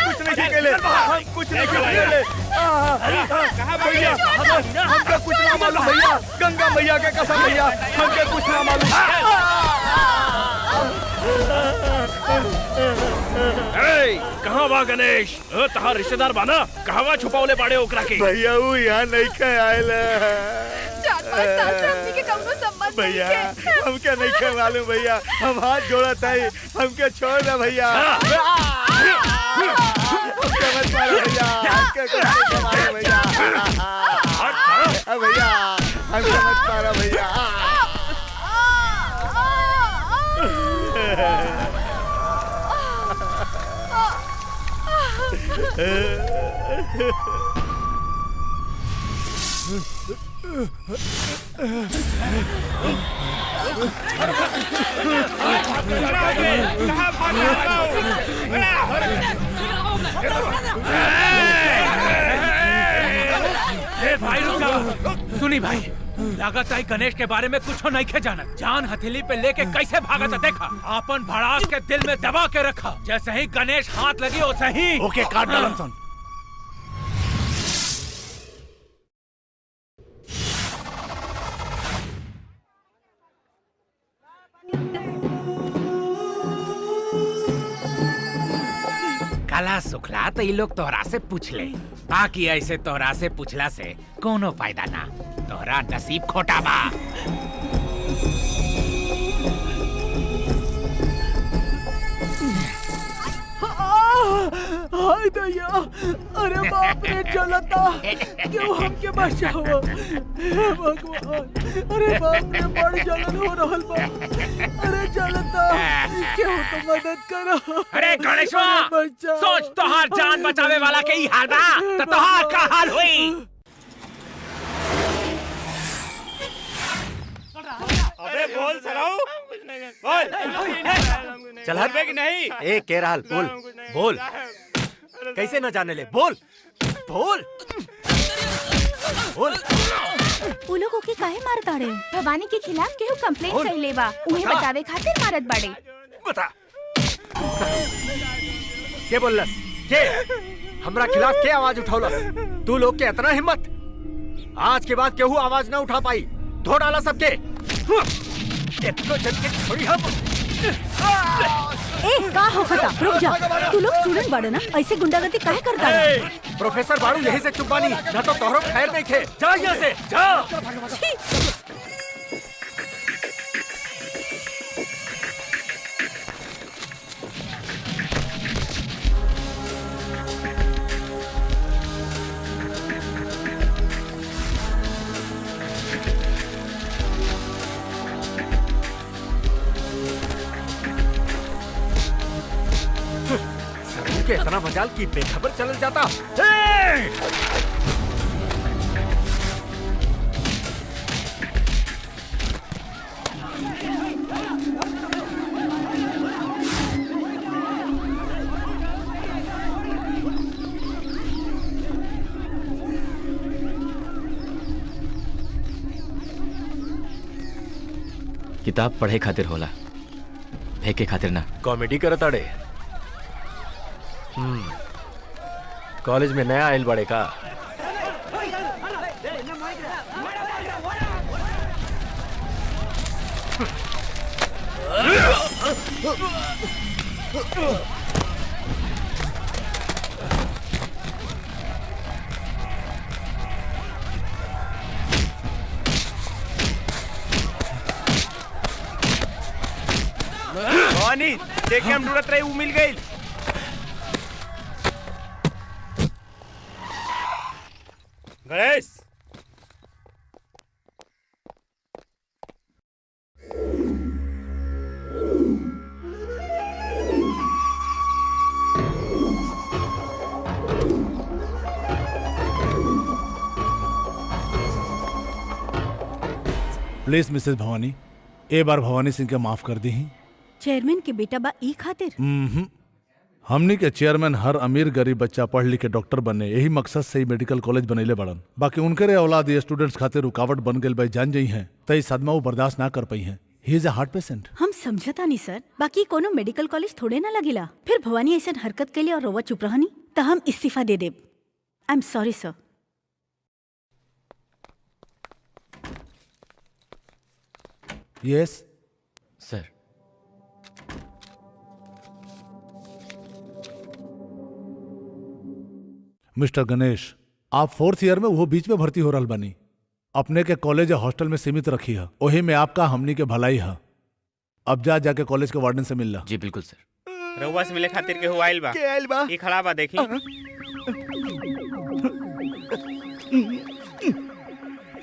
कुछ नहीं खेले, हम कुछ नहीं खेले भैया, हमका कुछ ना मालूम भैया, गंगा मैया के कसम भैया, हमके कुछ ना मालूम। कहाँ बा गणेश? तहार रिश्तेदार बाना, कहवा छुपावले बाड़े ओकरा के? भैया वो यहाँ नहीं खे आयल भैया, हमके नहीं खे मालूम भैया, हम हाथ जोड़त है, हमके छोड़ दे भैया, हमके मत मारो भैया, हमके कुछ नहीं मारो भैया, भैया हमके मत मारो भैया। भाई सुनी भाई, लागत है गणेश के बारे में कुछ नहीं खे जाना। जान हथेली पे लेके कैसे भागत देखा, आपन भड़ास के दिल में दबा के रखा, जैसे ही गणेश हाथ लगी वैसे ही ओके काट डालन सन। काला सुखला तो ये लोग तोहरा से पूछ ले, ताकि ऐसे तोहरा से पूछला से कोनो फायदा ना, तोहरा नसीब खोटा बा। हाय दया, अरे बाप रे जलता, क्यों हमके बचाओ हे भगवान, अरे बाप रे बड़ जलन हो रहल बा, अरे जलता, क्यों तो मदद करो। अरे गणेशवा, सोच तोहार जान बचावे वाला के ही हाल बा, तो तोहार का हाल हुई। अबे बोल सराऊ, बोल चल हट कि नहीं? ए केरल बोल बोल, कैसे न जाने ले, बोल बोल बोल। उ लोग ओके काहे मारत बाड़े? भवानी के खिलाफ केहू कंप्लेंट कइले बा, उहे बतावे खातिर मारत बाड़े। बता के बोललस के हमरा खिलाफ के आवाज उठौलस? तू लोग के इतना हिम्मत, आज के बाद केहू आवाज न उठा पाई, धो डाला सबके। इतना जन के छोड़ी हम। ए का होखता, रुक जा, तू लोग स्टूडेंट बाड़े ना, ऐसे गुंडागर्दी काहे करता है? प्रोफेसर बाड़ू यही से चुप बानी, ना तो तोहरो खैर नहीं थे, जा यहाँ से जा। के इतना मजाल की बेखबर चल जाता। किताब पढ़े खातिर होला, फेंके खातिर ना। कॉमेडी करता डे। कॉलेज में नया आयल बड़े का? भवानी देख हम ढूंढत रहे, वो मिल गई। गणेश प्लीज मिसेस भवानी, ए बार भवानी सिंह के माफ कर दी। चेयरमैन के बेटा बा ई खातिर? हमनी के चेयरमैन हर अमीर गरीब बच्चा पढ़ लिख के डॉक्टर बने, यही मकसद से ही मेडिकल कॉलेज बनैले बड़न। बाकी उनके रे औलाद ये स्टूडेंट्स खातिर रुकावट बन गए भाई, जान जाई हैं तई सदमा वो बर्दाश्त ना कर पाई हैं, he is a heart patient. हम समझता नहीं सर, बाकी कोनो मेडिकल कॉलेज थोड़े ना लगेला। फिर भवानी ऐसा हरकत के लिए और रोवा चुप रहनी तो हम इस्तीफा दे देब। I am sorry sir. Yes sir. Mister Ganesh, आप 4th ईयर में वो बीच में भर्ती हो रहल बानी। अपने के कॉलेज या हॉस्टल में सीमित रखी है, वही में आपका हमनी के भलाई है। अब जाके कॉलेज के वार्डन से मिल ला। जी बिल्कुल सर। रउआ से मिले खातिर के हुआ आइल बा। के आइल बा? ई खड़ा बा देखी।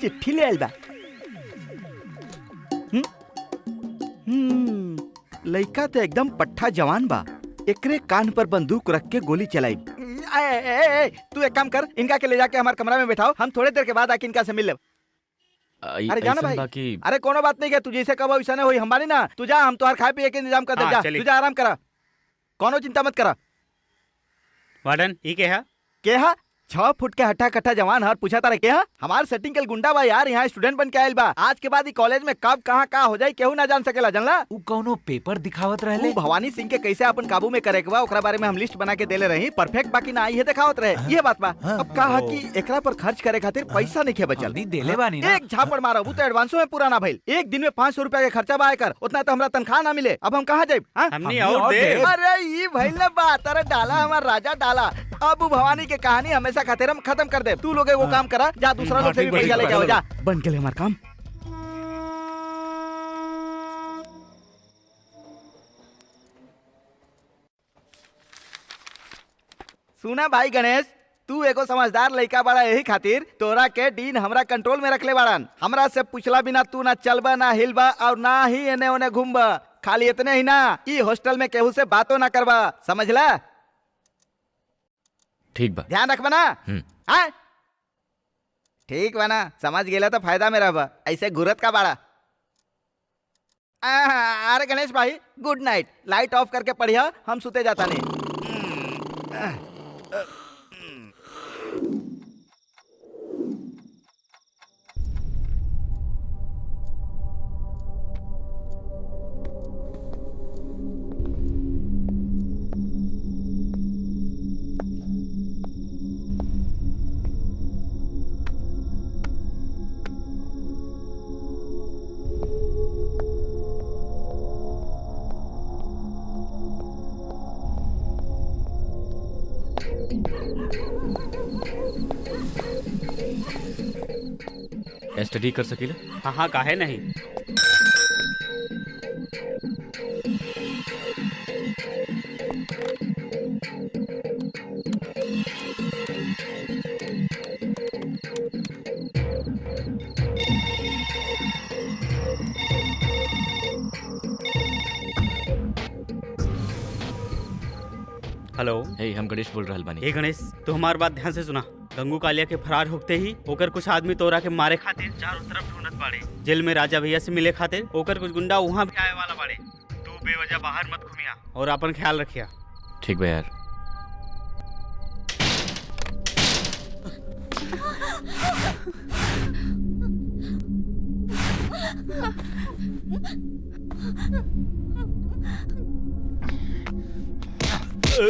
चिट्ठी ले आइल बा। लइका तो एकदम पट्ठा जवान बा। एकरे कान पर बंदूक रख के गोली चलाई। तू एक काम कर, इनका के ले जाके हमारे कमरा में बैठाओ, हम थोड़े देर के बाद आके इनका से मिल लेब। अरे जाना भाई। अरे कोनो बात नहीं है, तू जैसे कहो वैसा नहीं होई। हमारी ना, तू जा, हम तुम्हारे खाए पिए के इंतजाम कर दे। जा तू जा, आराम करा, कोनो चिंता मत करा। वार्डन ई के है? के है? 6 फुट के हट्टा कट्टा जवान हर पूछा तारे के है? हमार सेटिंग के गुंडा बा यार, यहाँ स्टूडेंट बन के आयल बा। आज के बाद ई कॉलेज में कब कहाँ का हो जाए केहू ना जान सकेला, जानला? उ कौनो पेपर दिखावत रहले। भवानी सिंह के कैसे अपन काबू में करे के बा, ओकरा बारे में हम लिस्ट बना के देले रही। परफेक्ट बाकी ना आई है दिखावत रहे। ये बात बा। अब कहा कि एकरा पर खर्च करे खातिर पैसा नहीं खे बचल। देले बानी ना। एक झापड़ मारा, वो तो एडवांसो में पूरा ना भइल। एक दिन में 500 रुपया के खर्चा बा कर, उतना तो हमरा तनख्वाह ना मिले। अब हम कहाँ जाए? हमनी और दे। अरे ये भइल ना बात। अरे डाला हमार राजा डाला। अब भवानी के कहानी हमेशा खातिर हम खत्म कर दे। तू लोग वो काम करा, जा दूसरा लोग से भी पैसा लेके आओ। जा, बन के ले हमार काम। सुना भाई गणेश, तू एगो समझदार लड़का बड़ा, यही खातिर तोरा के डीन हमरा कंट्रोल में रखले बाड़न। हमरा से पूछला बिना तू ना चलबा, ना हिलबा और ना ही एने ओने घूमबा। खाली इतने ही ना, ई हॉस्टल में केहू से बातों ना करबा, समझला? ठीक बा। ध्यान रखबा ना। हाँ ठीक बा ना, समझ गेला तो फायदा में रहबा। ऐसे घुरत का बाड़ा। अरे गणेश भाई, गुड नाइट। लाइट ऑफ करके पढ़िया, हम सुते जाता नहीं। स्टडी कर सकीला? हाँ हाँ, काहे नहीं। हेलो। हम गणेश बोल रहल बानी। गणेश, तू हमार बात ध्यान से सुना। गंगू कालिया के फरार होते ही ओकर कुछ आदमी तोरा के मारे खातिर चारों तरफ ढूंढत बाड़े। जेल में राजा भैया से मिले खातिर ओकर कुछ गुंडा वहाँ भी आए वाला बाड़े। तू बेवजह बाहर मत घूमिया और अपन ख्याल रखिया। ठीक बा यार।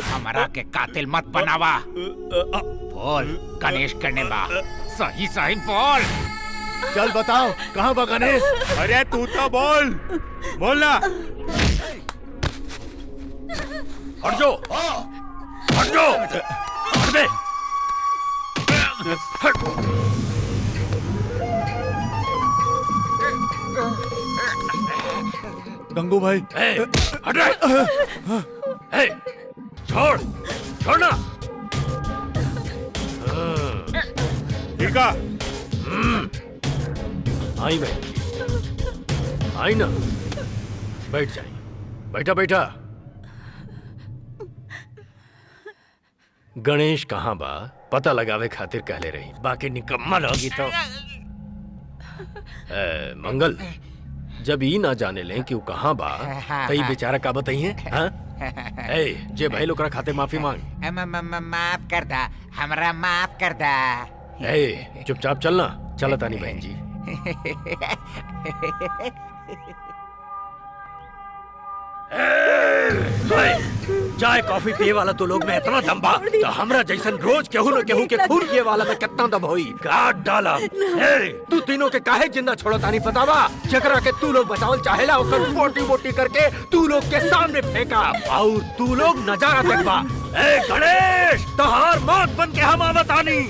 हमारा के कातिल मत बनावा। बोल गणेश करने बा, सही सही बोल। चल बताओ, कहाँ बा गणेश? अरे तू तो बोल, बोलना। हट जाओ, हट जाओ, हट दे। गंगू भाई, हट रहे। छोड़, छोड़ना। ठीक है। आई बहन जी, आई ना, बैठ जाइए। बैठा बैठा। गणेश कहाँ बा पता लगावे खातिर कहले रही, बाकी निकम्मा रहोगी तो। मंगल, जब ई ना जाने लें कि वो कहाँ बा तो ई बेचारा का बताइए। जे भाई लोग खातिर माफी मांग। माफ कर दा, हमरा माफ कर दा। चुपचाप चलना। चला तानी बहन जी। चाय कॉफी पिए वाला तो लोग में इतना दम बा तो हमरा जैसन रोज केहू न केहू के खून पिए वाला में कितना दम होई काट डाला। तू तीनों के काहे जिंदा छोड़ता नहीं पता बा? जकरा के तू लोग बचावल चाहेला ओकर बोटी बोटी करके तू लोग के सामने फेंका और तू लोग नजारा देखबा। ए गणेश तहार मौत बन के हम आवत आनी।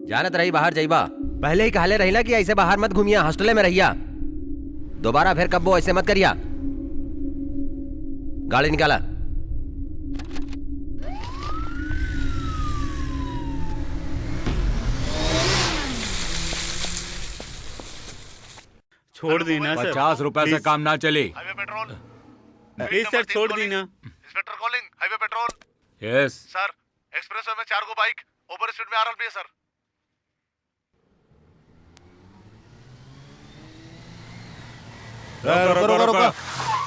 जानत रही बाहर जाइबा, पहले ही कहले रहिला कि ऐसे बाहर मत घूमिया, हॉस्टले में रहिया। दोबारा फिर कब्बो ऐसे मत करिया। गाड़ी निकाला। छोड़ देना सर। 50 रुपए से काम ना चले। प्लीज सर छोड़ देना। Inspector calling highway patrol. Yes sir expressway में 4 गो बाइक ओवर स्पीड में आ रहल भी है सर।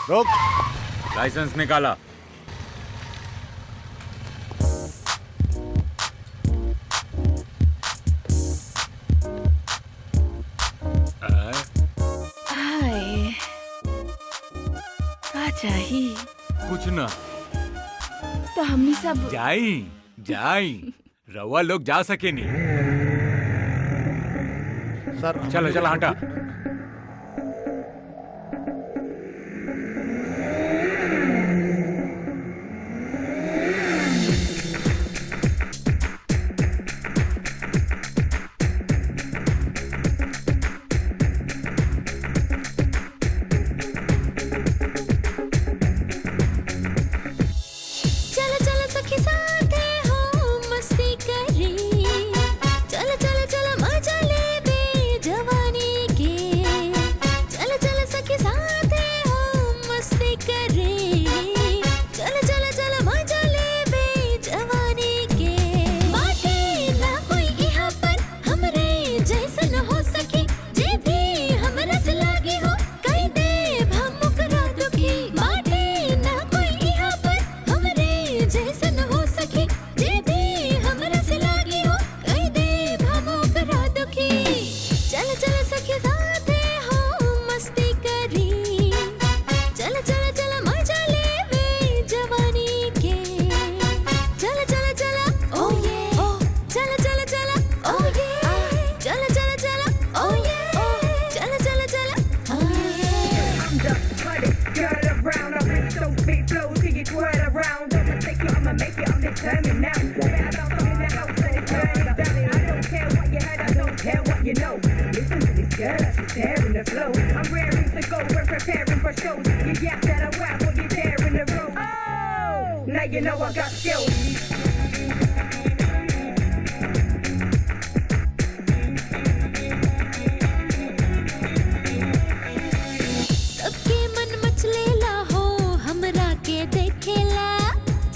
रोक। लाइसेंस निकाला। का चाहिए? कुछ ना। तो हमनी सब जाई रवा लोग जा सके नहीं। सर चलो चलो हटा।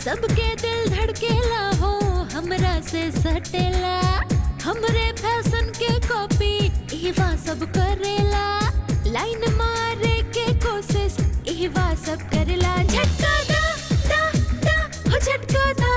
सबके दिल धड़केला हो हमरा से सटेला, हमरे फैशन के कॉपी इहवा सब करेला, लाइन मारे के कोशिश इहवा सब करेला। झटका दा दा दा हो झटका दा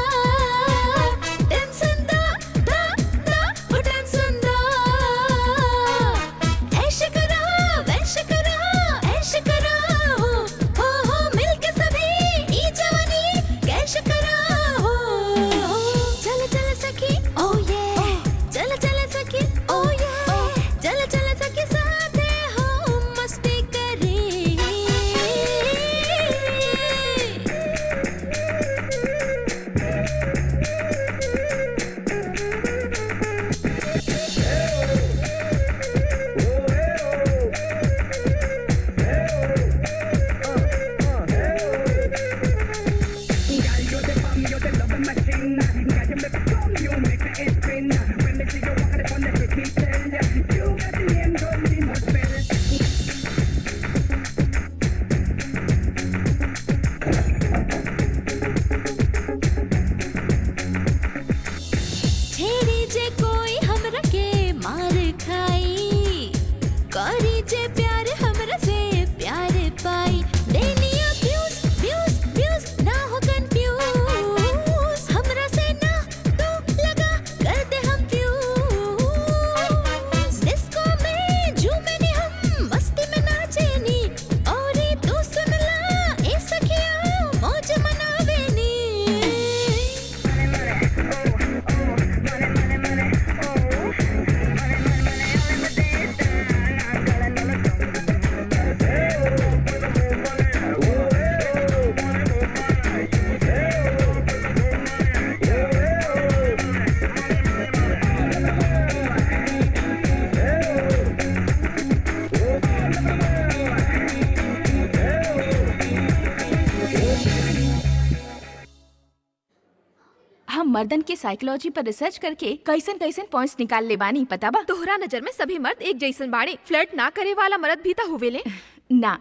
मर्दन के साइकोलॉजी पर रिसर्च करके कैसन कैसन पॉइंट्स निकाल ले बानी, पता बा? तोहरा नजर में सभी मर्द एक जैसन बाड़े। फ्लर्ट ना करे वाला मर्द भी तो होवेले। ना,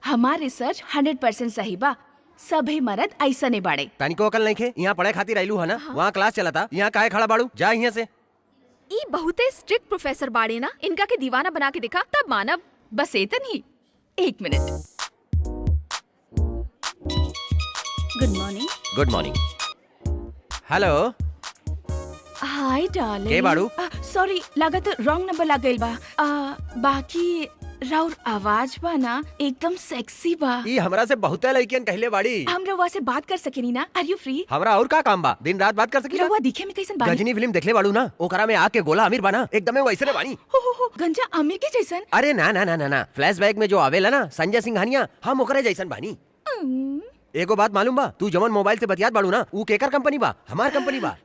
हमार रिसर्च 100% सही बा। सभी मर्द ऐसा नहीं बाड़े। तनिको अकल नहीं खे, यहाँ पढ़े खातिर आइलू है ना? वहाँ क्लास चला था, यहाँ काहे खड़ा बाड़ू? जा यहाँ से। ई बहुते स्ट्रिक्ट प्रोफेसर बाड़े ना, इनका के दीवाना बना के दिखा तब मानब। बस इतन ही। 1 minute. Good morning. Good morning. Hello. Hi darling. के बाड़ू? सॉरी, लागत रॉन्ग नंबर लग गइल बा। बाकी राउर आवाज बा ना एकदम सेक्सी बा। ई हमरा से बहुते लड़कियन कहले बाड़ी। हम रउआ से बात कर सकेनी ना? आर यू फ्री? हमरा और का काम बा? दिन रात बात कर सकी। रउआ दिखे में कैसन बानी? गजनी फिल्म देखले बाड़ू ना? ओकरा में आके गोला अमीर बना, एकदम वैसे रे बानी। हो गंजा आमिर के जैसन? अरे ना ना ना ना ना, फ्लैशबैक में जो आवेला ना संजय सिंघानिया, हम ओकरे जैसन बानी। एगो बात मालूम बा? तू जवन मोबाइल से बतियात बाड़ू ना, ऊ केकर कंपनी बा? हमार कंपनी बा।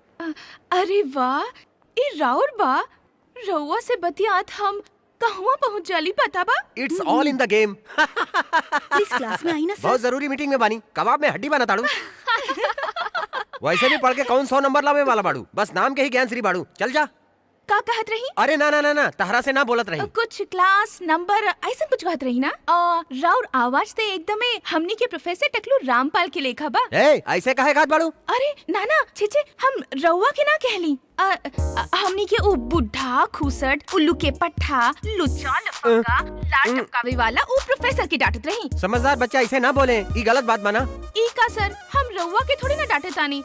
अरे वाह, ई राउर बा। रउआ से बतियात हम कहवा पहुँच जाली पता बा? It's all in the game. Please class में आई ना सर। बहुत जरूरी मीटिंग में बानी, कबाब में हड्डी बना ताड़ू। वैसे भी पढ़ के कौन 100 नंबर लावे वाला बाड़ू? बस नाम के ही ज्ञान श्री बाड़ू। चल जा। का कहत रही? अरे ना ना ना ना, तहरा से ना बोलत रही। कुछ क्लास नंबर ऐसा कुछ कहत रही ना? राउर आवाज ते एकदमे हमनी के प्रोफेसर टकलू रामपाल के लेखा बा। ए, ऐसे काहे कहत बाड़ू? अरे नाना, छे हम रउआ के ना कहली। हमनी के उ बुढ़ा खुसट उल्लू के पट्ठा लुच्चा लफंगा लाल टपकावे वाला उ प्रोफेसर की डांटत रही। समझदार बच्चा ऐसे ना बोले, ई गलत बात माना। ई का सर, हम रउआ के थोड़ी ना डांटे तानी।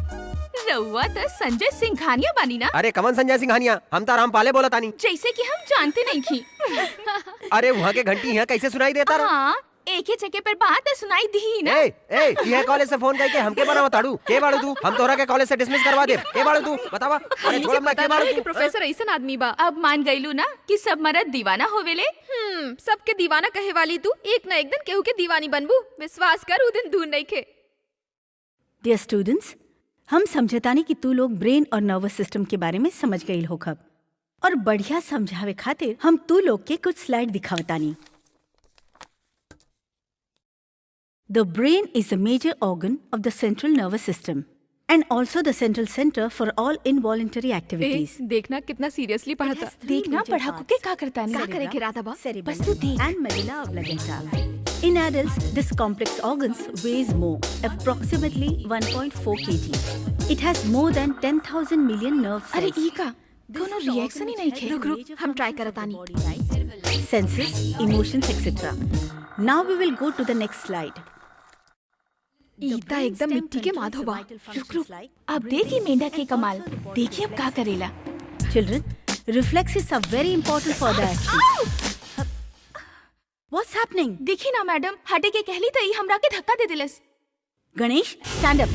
रउआ तो संजय सिंघानिया बानी ना? अरे कमन संजय सिंघानिया, हम तो रामपाले बोला तानी। जैसे कि हम जानते नहीं थी। अरे वहाँ के घंटी यहाँ कैसे सुनाई देता रहा? हाँ, एक ही जगह पर बात सुनाई दी ना। ये कॉलेज से फोन करके हमके बना बताड़ू। के बाड़ू तू? हम तोहरा के कॉलेज से डिसमिस करवा दे। के बाड़ू तू? बतावा। अरे छोड़ ना, के बाड़ू तू? प्रोफेसर ऐसन आदमी बा। अब मान गईलू ना कि सब मर्द दीवाना होवेले। सबके दीवाना कहे वाली तू एक ना एक दिन केहू के दीवानी बनबू। विश्वास कर, उ दिन दूर नहीं खे। डियर स्टूडेंट्स, हम समझतानी कि तू लोग ब्रेन और नर्वस सिस्टम के बारे में समझ गई हो खब, और बढ़िया समझावे खातिर हम तू लोग के कुछ slide दिखावतानी। The brain is a major organ of the central nervous system and also the central center for all involuntary activities. देखना कितना सीरियसली पढ़ता। देखना पढ़ाकू के का करता नहीं। का करे के राधा बा? बस तू देख। And medulla oblongata. In adults, this complex organs weighs more, approximately 1.4 kg. It has more than 10,000 million nerve cells. अरे ई का कोनो रिएक्शन ही नहीं खे। रुक हम ट्राई करतानी। Senses, emotions, etc. Now we will go to the next slide. ईता एकदम मिट्टी के माधो बा। रुक अब देखिए मेंढक के कमाल। देखिए अब का करेला। Children, reflexes are very important for the action. What's happening? देखी ना मैडम, हटे के कहली तो ई हमरा के धक्का दे दिलस। Ganesh, stand up.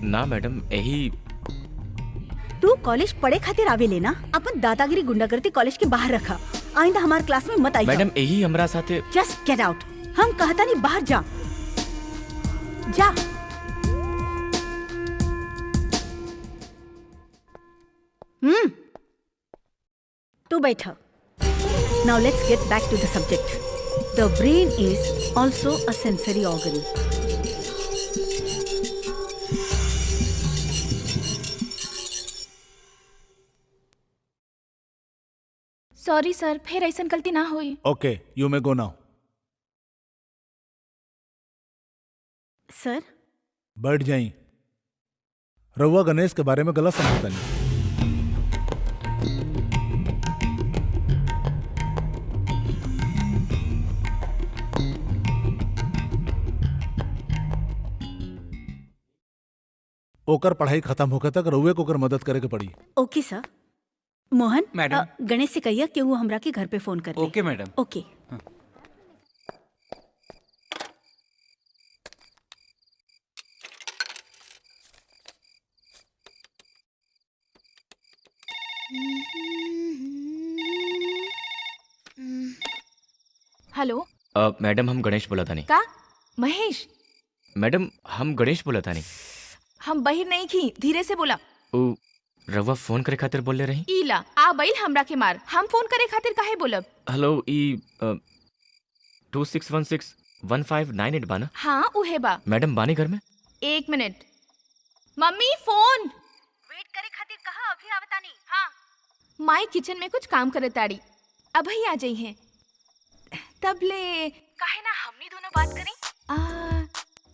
ना मैडम, यही तू कॉलेज पढ़े खातिर आवे लेना, अपन दादागिरी गुंडागर्दी कॉलेज के बाहर रखा। आइंदा हमारे क्लास में मत आई। मैडम यही हमरा साथे। Just get out. हम कहता नहीं बाहर जा। जा। तू बैठा। Now let's get back to the subject. The brain is also a sensory organ. Sorry sir, फिर ऐसा गलती ना हुई। ओके, यू मे गो नाउ। सर, बैठ जाई। रउआ गणेश के बारे में गलत समझता नहीं। ओकर पढ़ाई खत्म होकर तक रउए को ओकर मदद करे के पड़ी। ओके सर। मोहन, मैडम। गणेश से कहिए कि वो हमरा के घर पे फोन कर ले। ओके मैडम। ओके। हेलो। मैडम हम गणेश बोला था नहीं। का? महेश? मैडम हम गणेश बोला था नहीं। हम बहिर नहीं की, धीरे से बोला। रवा फोन करे खातिर बोल ले रही। ईला आ बैल हमरा के मार। हम फोन करे खातिर काहे बोलब? हेलो, ई 2616 1598 बाना। हाँ उहे बा। मैडम बानी घर में? 1 मिनट। Mummy phone. वेट करे खातिर कहा अभी आवतानी। हाँ। माई किचन में कुछ काम करे ताड़ी, अब ही आ जाई हैं। तबले काहे ना हमनी दोनों बात करी।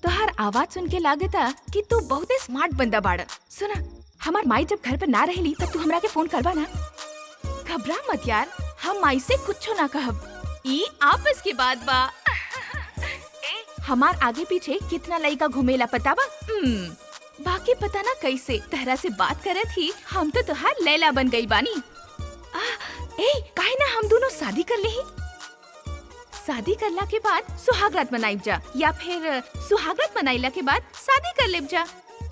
तोहार आवाज सुन के लागता कि तू बहुत स्मार्ट बंदा बाड़। सुना, हमार माई जब घर पर ना रहेली तब तू हमरा के फोन करबा ना। घबरा मत यार, हम माई से कुछो ना कहब। ई आपस की बात बा। हमार आगे पीछे कितना लड़का घूमेला पता बा? बाकी पता ना कैसे तहरा से बात करे थी, हम तो तुहार लैला बन गई बानी। काहे ना हम दोनों शादी कर ली। शादी करला के बाद सुहागरात मनाइब जा, या फिर सुहागरात मनाइला के बाद शादी कर लेब जा।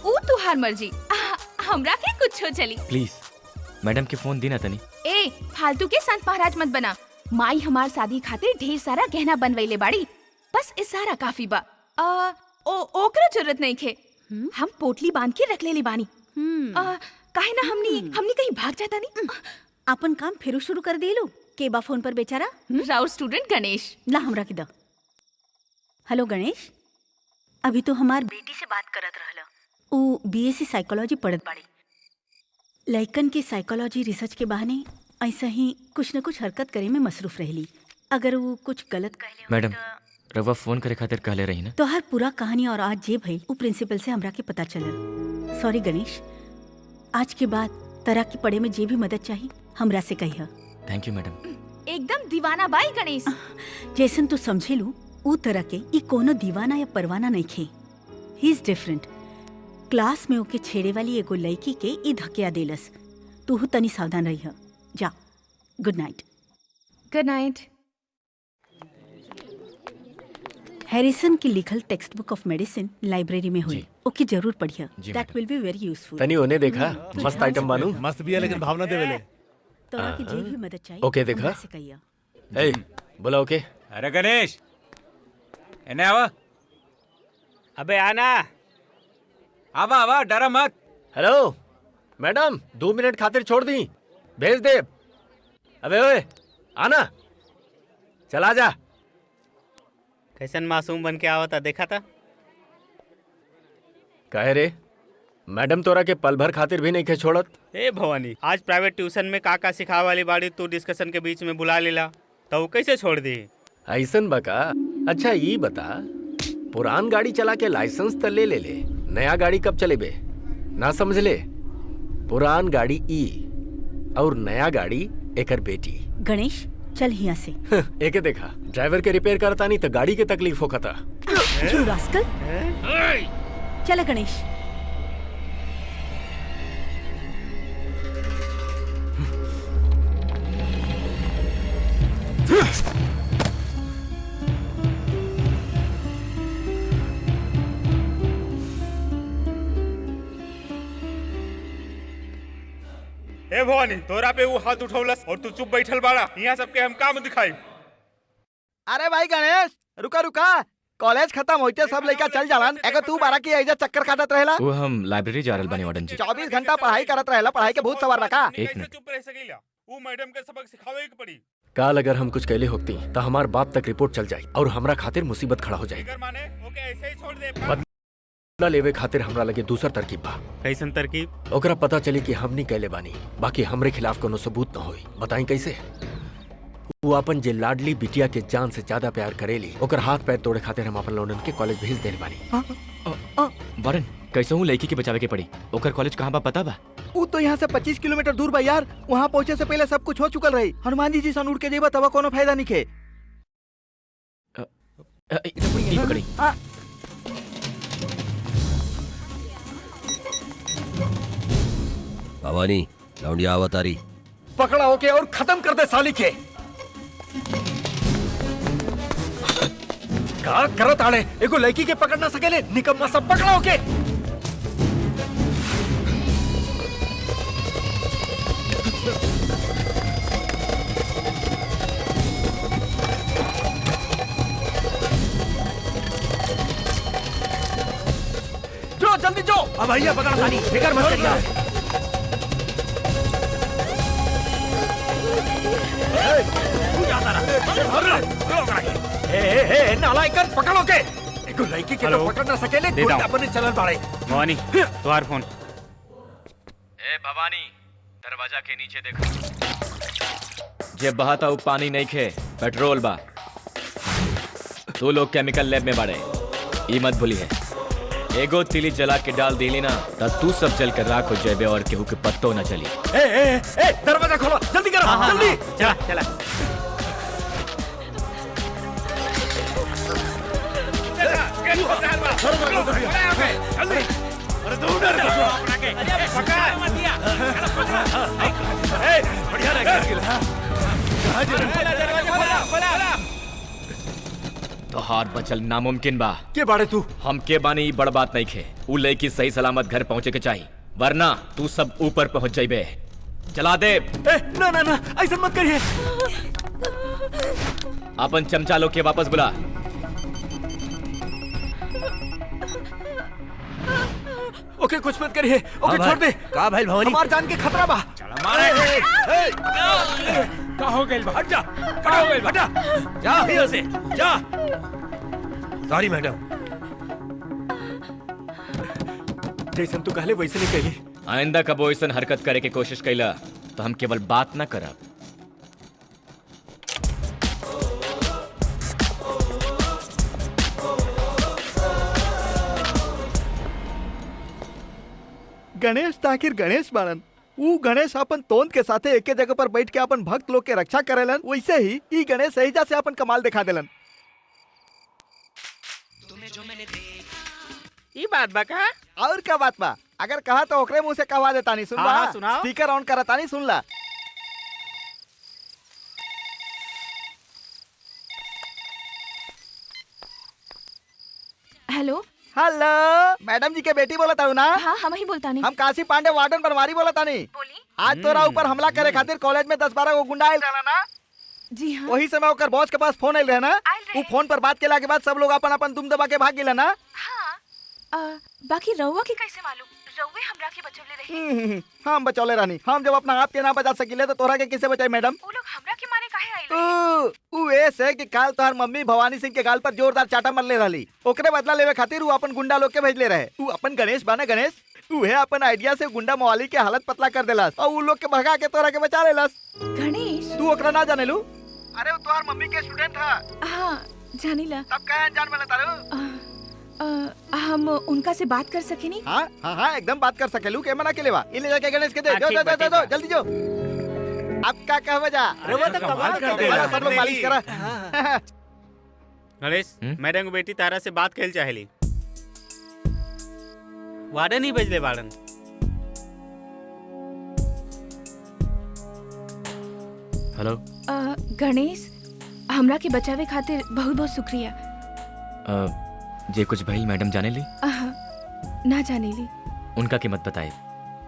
ऊ तुहार मर्जी, हमरा के कुछ हो चली। प्लीज मैडम के फोन देना तनी। फालतू के संत महाराज मत बना। माई हमार शादी खातिर ढेर सारा गहना बनवैले बाड़ी, बस इशारा काफी बा। ओकरा जरूरत नहीं खे, हम पोटली बांध के रख लेली बानी। काहे ना हमनी कहीं भाग जाता नहीं। अपन काम फिर शुरू कर देलू। के बा फोन पर बेचारा? राउर स्टूडेंट गणेश। ला हमरा के द। हेलो गणेश, अभी तो हमार बेटी से बात करत रहला। ऊ बीएससी साइकोलॉजी पढ़त बाड़ी। लइकन के साइकोलॉजी रिसर्च के बहाने ऐसा ही कुछ न कुछ हरकत करे में मसरूफ रहली। अगर वो कुछ गलत कहले मैडम रवा फोन करे खातिर कहले रही ना। तो हर पूरा कहानी और आज जे भई वो प्रिंसिपल से हमरा के पता चलल। सॉरी गणेश, आज के बाद तरह की पढ़े में जे भी मदद चाहिए हमरा से कहिया। Thank you madam. एकदम दीवाना बाई गणेश। जैसन तू समझे लू ऊ तरह के ई कोनो दीवाना या परवाना नहीं खे। He is different. क्लास में ओके छेड़े वाली एगो लड़की के ई धकिया देलस। तू तनी सावधान रही है। जा, good night. Good night. Harrison की लिखल text book of medicine library में हुई। ओके जरूर पढ़िया। That will be very useful. तनी उन्हें देखा, मस्त आइटम बानू। मस्त भी है लेकिन भावना देवेले। तो की जे भी मदद चाहिए ओके देखा से कहिया। ए बोला ओके। अरे गणेश इन्हें आवा। अबे आना। आवा डरा मत। हेलो मैडम, 2 मिनट खातिर छोड़ दी, भेज दे। अबे ओए आना, चला जा। कैसन मासूम बन के आवता देखा था। कहे रे मैडम तोरा के पल भर खातिर भी नहीं खे छोड़त। ए भवानी, आज प्राइवेट ट्यूशन में काका सिखा वाली बाड़ी तू डिस्कशन के बीच में बुला लेला, तो कैसे छोड़ दी? ऐसन बका। अच्छा ये बता, पुरान गाड़ी चला के लाइसेंस त ले ले, नया गाड़ी कब चलेबे? ना समझ ले, पुरान गाड़ी ई और नया गाड़ी एकर बेटी। गणेश चल यहाँ से। एके देखा, ड्राइवर के रिपेयर करता नहीं तो गाड़ी के तकलीफ होता। चल गणेश। ए भवानी, तोरा पे वो हाथ उठौलस और तू चुप बैठल बाड़ा। यहाँ सबके हम काम दिखाई। अरे भाई गणेश रुका रुका, कॉलेज खत्म होते सब लड़का चल जालन, एगो तू 12 की ऐजा चक्कर काटत रहेला। वो हम लाइब्रेरी जा रहल बानी वार्डन जी। 24 घंटा पढ़ाई करत रहेला, पढ़ाई के बहुत सवार रखा। एक मिनट। चुप रह सकेला, वो मैडम के सबक सिखावे के पड़ी। काल अगर हम कुछ कहले होती तो हमार बाप तक रिपोर्ट चल जाए और हमरा खातिर मुसीबत खड़ा हो जाए। माने ओके ऐसे ही छोड़ दे। बदला लेवे खातिर हमरा लगे दूसर तरकीब बा। कैसन तरकीब? ओकरा पता चली कि हमनी कहले बानी, बाकी हमरे खिलाफ कोनो सबूत न होई। बताई कैसे? वो अपन जे लाडली बिटिया के जान से ज्यादा प्यार करेली, ओकर हाथ पैर तोड़े खातिर हम अपन लोगन के कॉलेज भेज देल बानी। वारन कैसे हूँ लड़की के बचावे के पड़ी। ओकर कॉलेज कहाँ बा पता बा? वो तो यहाँ से 25 किलोमीटर दूर बा यार। वहाँ पहुँचे से पहले सब कुछ हो चुकल रही। हनुमान जी सन उड़ के जेबा तब कोनो फायदा नहीं खे। पकड़ी। भवानी लौंडिया अवतारी पकड़ा होके और खत्म कर दे साली के। का करत आड़े, एगो लड़की के पकड़ ना सकेले, निकम्मा सब पकड़ा होके। जो जल्दी जो। अब भैया पकड़ खानी, फिकर मत करिए। तू जाता रहा। ए नालायकन पकड़ो के एको लड़की के तो पकड़ ना सकेले देता हूं। अपने चलन पड़े। भवानी तुम्हार फोन। ए भवानी दरवाजा के नीचे देखो। जे बहाता हूँ पानी नहीं खे पेट्रोल बा। तू लोग केमिकल लैब में बाड़े ई मत भूली है। एगो तिली जला के डाल दिली ना तब तू सब जल कर राख हो जाबे और केहू के पत्तो न चली। ए दरवाजा खोलो जल्दी करो जल्दी। चला चला तो हार बचल नामुमकिन बा। के बाड़े तू? हम के बानी ई बड़ बात नहीं खे। उ लड़की सही सलामत घर पहुंचे के चाहिए वरना तू सब ऊपर पहुंच जाइबे। चला दे। ना ना ना ऐसा मत करिए। अपन चमचा लोग के वापस बुला। ओके कुछ मत करिए। ओके छोड़ दे। का भाई भवानी? हमार जान के खतरा बा। का हो गइल बा? हट जा। का हो गइल बा? हटा जा यहाँ से जा। Sorry madam. जैसन तू कहले वैसे नहीं कहली। आइंदा कबो ऐसन हरकत करे के कोशिश कैला तो हम केवल बात ना करब। गणेश ताकिर गणेश बाड़न। ऊ गणेश अपन तोंद के साथे एके जगह पर बैठ के अपन भक्त लोग के रक्षा करेलन वैसे ही ई गणेश सहीजा से अपन कमाल दिखा देलन। ई बात बा का? और क्या बात बा? अगर कहा तो ओकरे मुंह से कहवा देता नहीं। सुन हाँ, बा हाँ, सुनाओ। स्पीकर ऑन करता नहीं। सुन ला। हेलो हेलो मैडम जी के बेटी बोला था ना? हाँ हम ही बोलता नहीं। हम काशी पांडे वार्डन बनवारी बोला था नहीं। आज तोरा ऊपर हमला करे खातिर कॉलेज में 10-12 गो गुंडा आयल रहना ना। जी हाँ। वही समय ओकर बॉस के पास फोन आयल रहे ना। वो फोन पर बात केला के बाद सब लोग अपन अपन दुम दबा के भाग गेला ना। बाकी रउआ के कैसे मालूम? रउवे हमरा के बचौले रहे। हम बचौले रहनी। हम जब अपना आप के ना बचा सकिले तो तोरा के किसे बचाई मैडम? वो लोग हमरा के मारे काहे आइल रहे? ऊ ऐसे कि काल तोहर मम्मी भवानी सिंह के गाल पर जोरदार चाटा मरले रहली। ओकरे बदला लेवे खातिर ऊ अपन गुंडा लोग के भेजले रहे। ऊ अपन गणेश बाना गणेश। उहे अपन आइडिया से गुंडा मवाली के हालत पतला कर देलस और ऊ लोग के भगा के तोरा के बचा लेलस। गणेश तू ओकरा ना जाने लू? अरे वो तोहर मम्मी के स्टूडेंट था। हाँ जानीला। तब कहे अनजान में तारू? हम उनका से बात कर सके नहीं? हाँ हाँ हाँ एकदम बात कर सकेलू। के मना के लेवा इले जाके गणेश के दे। हाँ, जो ठीक जो बा, जो ठीक जो बा। जल्दी जो। अब क्या कहवे जा? अरे वो तो कमाल कर दे। सब लोग मालिश करा। गणेश मैडम की बेटी तारा से बात खेल चाहेली। वार्डन ही भेजले वार्डन। हेलो। गणेश हमरा के बचावे खातिर बहुत बहुत शुक्रिया। जे कुछ भइल मैडम जाने ली? ना जाने ली। उनका के मत बताए।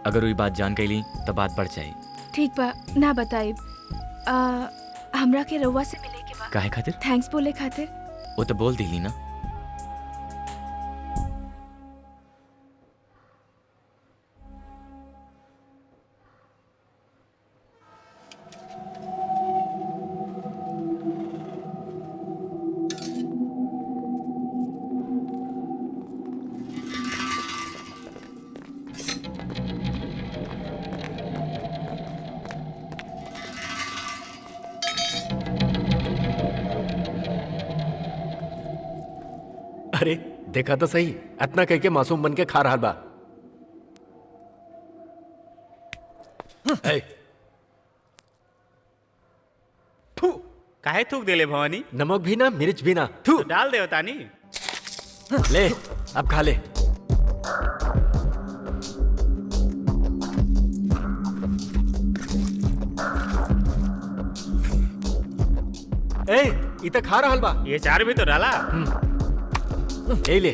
अगर वही बात जान गई तो बात बढ़ जाए। ठीक बा ना बताइब। हमरा के रउआ से मिले के बा। काहे खातिर? थैंक्स बोले खातिर। वो तो बोल दिली ना। अरे देखा तो सही इतना कह के मासूम बन के खा रहा बा। काहे थूक देले भवानी? नमक भी ना मिर्च भी ना। थू तो डाल दे तानी। ले अब खा ले। ए इत खा रहा बा। ये चार भी तो डाला। ए ले।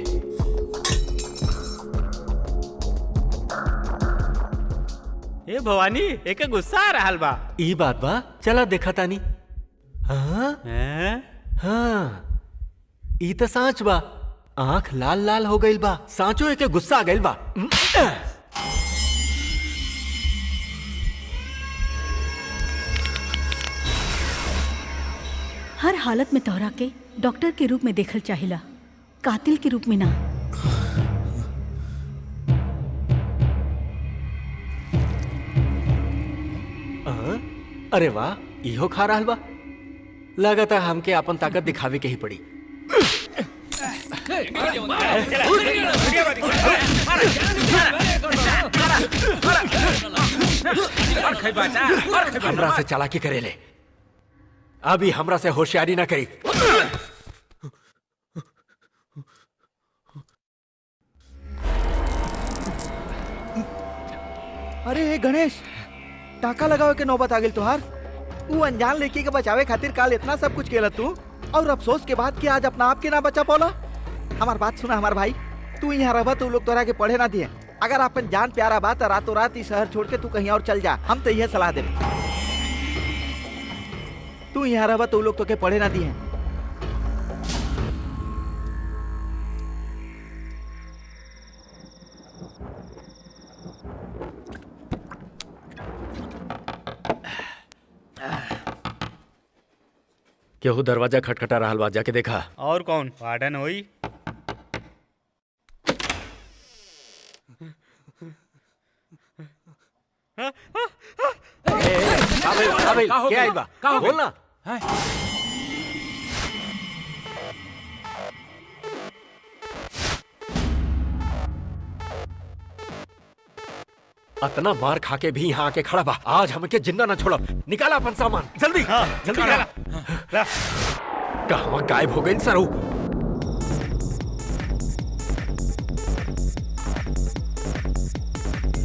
ए भवानी एक गुस्सा आ रहा बा। ई बात बा चला देखा तानी। हाँ हाँ ई तो सांच बा। आंख लाल लाल हो गइल बा। सांचो एक गुस्सा आ गइल बा। हालत में तोहरा के डॉक्टर के रूप में देखल चाहिला, कातिल के रूप में ना। अरे वाह, इहो खा रहल बा। लगातार हमके अपन ताकत दिखावे के ही पड़ी। हमरा से चालाकी करेले, अभी हमरा से होशियारी ना करी। अरे गणेश, टाका लगावे के नौबत आ गेल तोहार। वो अनजान लड़की के बचावे खातिर काल इतना सब कुछ केला तू, और अफसोस के बाद कि आज अपना आप के ना बचा पौला। हमार बात सुना हमार भाई, तू यहाँ रह तू लोग तोरा के पढ़े ना दिए। अगर अपन जान प्यारा बात रातों रात इस शहर छोड़ के तू कहीं और चल जा, हम तो यह सलाह दे। तू यहाँ रह तू लोग तो के पढ़े ना दिए। केहू दरवाजा खटखटा रहल बा, जाके देखा। और कौन वार्डन होई? क्या आइल बा? बोल ना। अतना मार खा के भी यहाँ आके खड़ा बा। आज हमके जिंदा ना छोड़ो। निकाला अपन सामान जल्दी। जल्दी निकाला। कहाँ गायब हो गई सरू?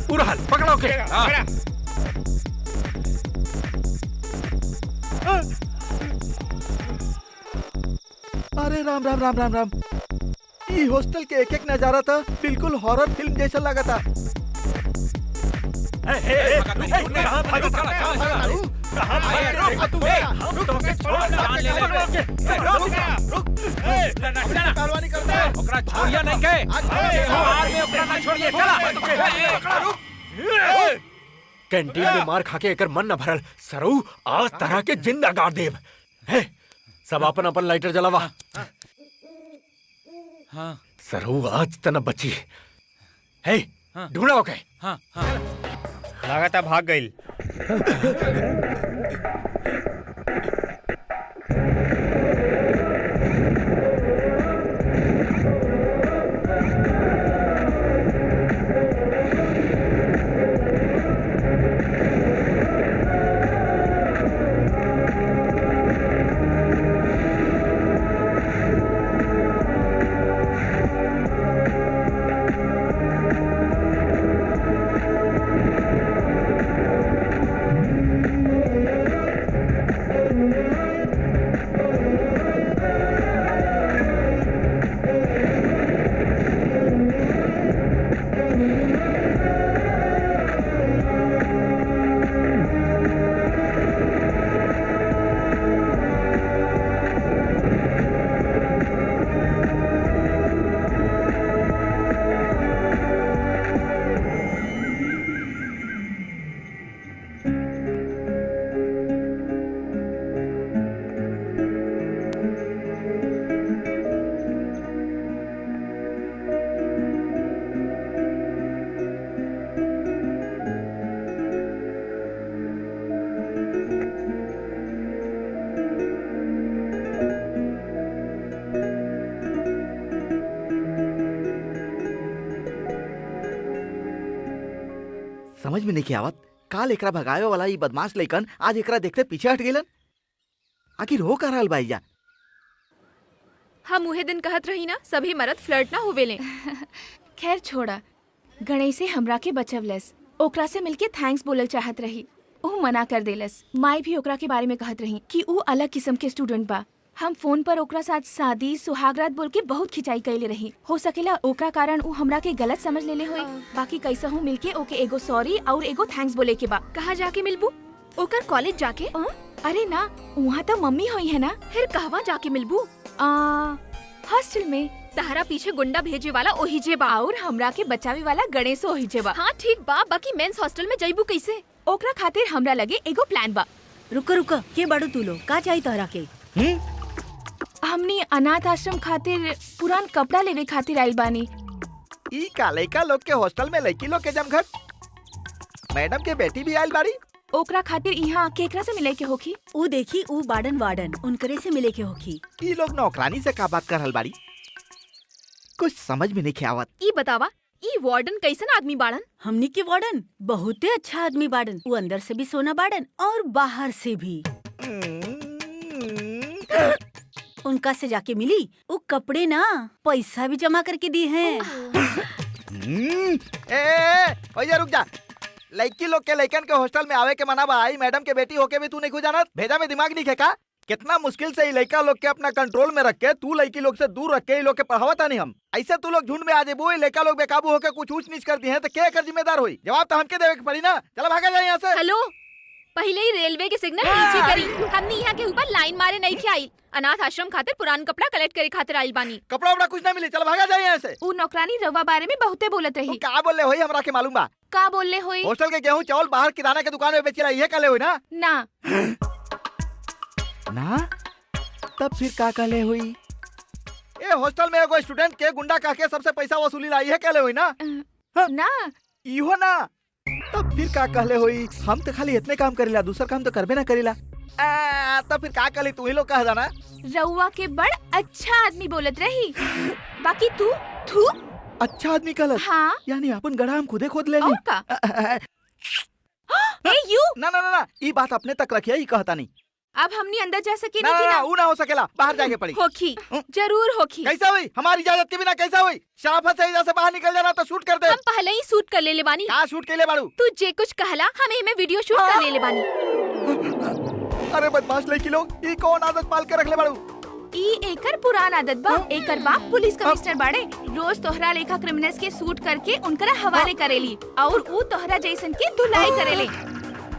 पूरा हाल पकड़ो के। अरे राम राम राम राम राम, ये हॉस्टल के एक एक नजारा था बिल्कुल हॉरर फिल्म जैसा लगा था। कैंटीन में मार खा के एकर मन न भरल। सरू आज तरह के जिंदा गाड़ देव। सब अपन अपन लाइटर जलावा। हाँ। सरू आज तना बची है। ढूंढा ओके। हाँ। लगाता भाग गई। समझ में नहीं आवत, काल एकरा भगावे वाला ये बदमाश लइकन आज एकरा देखते पीछे हट गेलन। आखिर हो का रहल भाईजा? हम उहे दिन कहत रही ना, सभी मर्द फ्लर्ट ना होवेले। खैर छोड़ा, गणेश से हमरा के बचवलस। ओकरा से मिलके थैंक्स बोलल चाहत रही, ऊ मना कर देलस। माई भी ओकरा के बारे में कहत रही कि ऊ अलग किस्म के स्टूडेंट बा। हम फोन पर ओकरा साथ शादी सुहागरात बोल के बहुत खिंचाई कैले रही। हो सकेला ओकरा कारण ऊ हमरा के गलत समझ लेले होई। बाकी कैसा हूँ मिलके ओके एगो सॉरी और एगो थैंक्स बोले के बा। कहाँ जाके मिलबू? ओकर कॉलेज जाके? अरे ना, वहाँ तो मम्मी हुई है ना। फिर कहवा जाके मिलबू? हॉस्टल में। तहरा पीछे गुंडा भेजे वाला ओही जे बा और हमरा के बचावे वाला गणेश ओही जे बा। हाँ ठीक बा, बाकी मेंस हॉस्टल में जइबू कैसे? ओकरा खातिर हमरा लगे एगो प्लान बा। रुको रुको, के बाड़ू तू लोग? का चाहिए तोहरा के? हमनी अनाथ आश्रम खातिर पुरान कपड़ा लेवे खातिर आइल बानी। ई का लइका लोग के हॉस्टल में लड़की लोग के जमघट मैडम के बेटी भी आइल बाड़ी। ओकरा खातिर यहाँ केकरा से मिले के होखी? ऊ देखी ऊ वार्डन उनकरे से मिले के होखी। ई लोग नौकरानी से का बात कर रहल बाड़ी, कुछ समझ में नहीं आवत। ई बतावा ई वार्डन कैसन आदमी बाड़न? हमनी के वार्डन बहुते अच्छा आदमी बाड़न। वो अंदर से भी सोना बाड़न और बाहर से भी। उनका से जाके मिली, वो कपड़े ना पैसा भी जमा करके दी हैं। ओए रुक जा, लड़की लोग के लड़कन के हॉस्टल में आवे के मना बा। आई मैडम के बेटी होके भी तू नहीं जानत? भेजा में दिमाग नहीं खेका? कितना मुश्किल से लड़का लोग के अपना कंट्रोल में रख के तू लड़की लोग से दूर रख के लोग के पढ़ावता नहीं हम। ऐसे तू लोग झुंड में आ जेबू, लड़का लोग बेकाबू होके कुछ ऊंच नीच कर दी है तो क्या कर जिम्मेदार हुई? जवाब तो हमके देवे के पड़ी ना। चलो भागा जाए यहाँ से। हेलो, पहले ही रेलवे के सिग्नल नीचे करी। हमने यहाँ के ऊपर लाइन मारे नहीं के आइल। अनाथ आश्रम खातिर पुरान कपड़ा कलेक्ट करे खातिर आइल बानी। कपड़ा वपड़ा कुछ नहीं मिली, चलो भागा जाए यहाँ से। ऊ नौकरानी रवा बारे में बहुते बोलत रही। का बोले होई हमरा के मालूम बा। का बोले होई? हॉस्टल के गेहूं चावल बाहर किराना के दुकान में बेचला, ये कले हुई ना? ना ना तब फिर का कले हुई? ए हॉस्टल में एगो स्टूडेंट के गुंडा कह के सबसे पैसा वसूली लाई है, कले हुई ना? ना इहो ना तब फिर का कहले हुई? हम तो खाली इतने काम करेला, दूसरा काम तो करबे ना करेला। तब फिर का कली तू ही लोग कह जाना। रउआ के बड़ अच्छा आदमी बोलत रही, बाकी तू थू अच्छा आदमी कहलत? हाँ, यानी अपन गड्ढा हम खुदे खोद लेनी। और का? ए यू ना ना ना ना ई बात अपने तक रखिए, ई कहता नहीं। अब हमनी अंदर जा सके ना नहीं ना ना? ऊ ना हो सकेला, बाहर जाके पड़ी। होखी, जरूर होखी। कैसा हुई? हमारी इजाजत के बिना कैसा हुई? शराफत से इधर से बाहर निकल जाना तो शूट कर दे। हम पहले ही शूट कर ले बानी। क्या शूट के लिए बाड़ू? तू जे कुछ कहला हमें में वीडियो शूट कर ले बानी। अरे बदमाश लड़की लोग, ई कौन आदत पाल के रख ले बाड़ू? ई एकर पुरान आदत बा। एकर बाप पुलिस कमिश्नर बाड़े। रोज तोहरा लेखा क्रिमिनल्स के शूट करके उनकरा हवाले करेली और ऊ तोहरा जैसन के धुलाई करेले।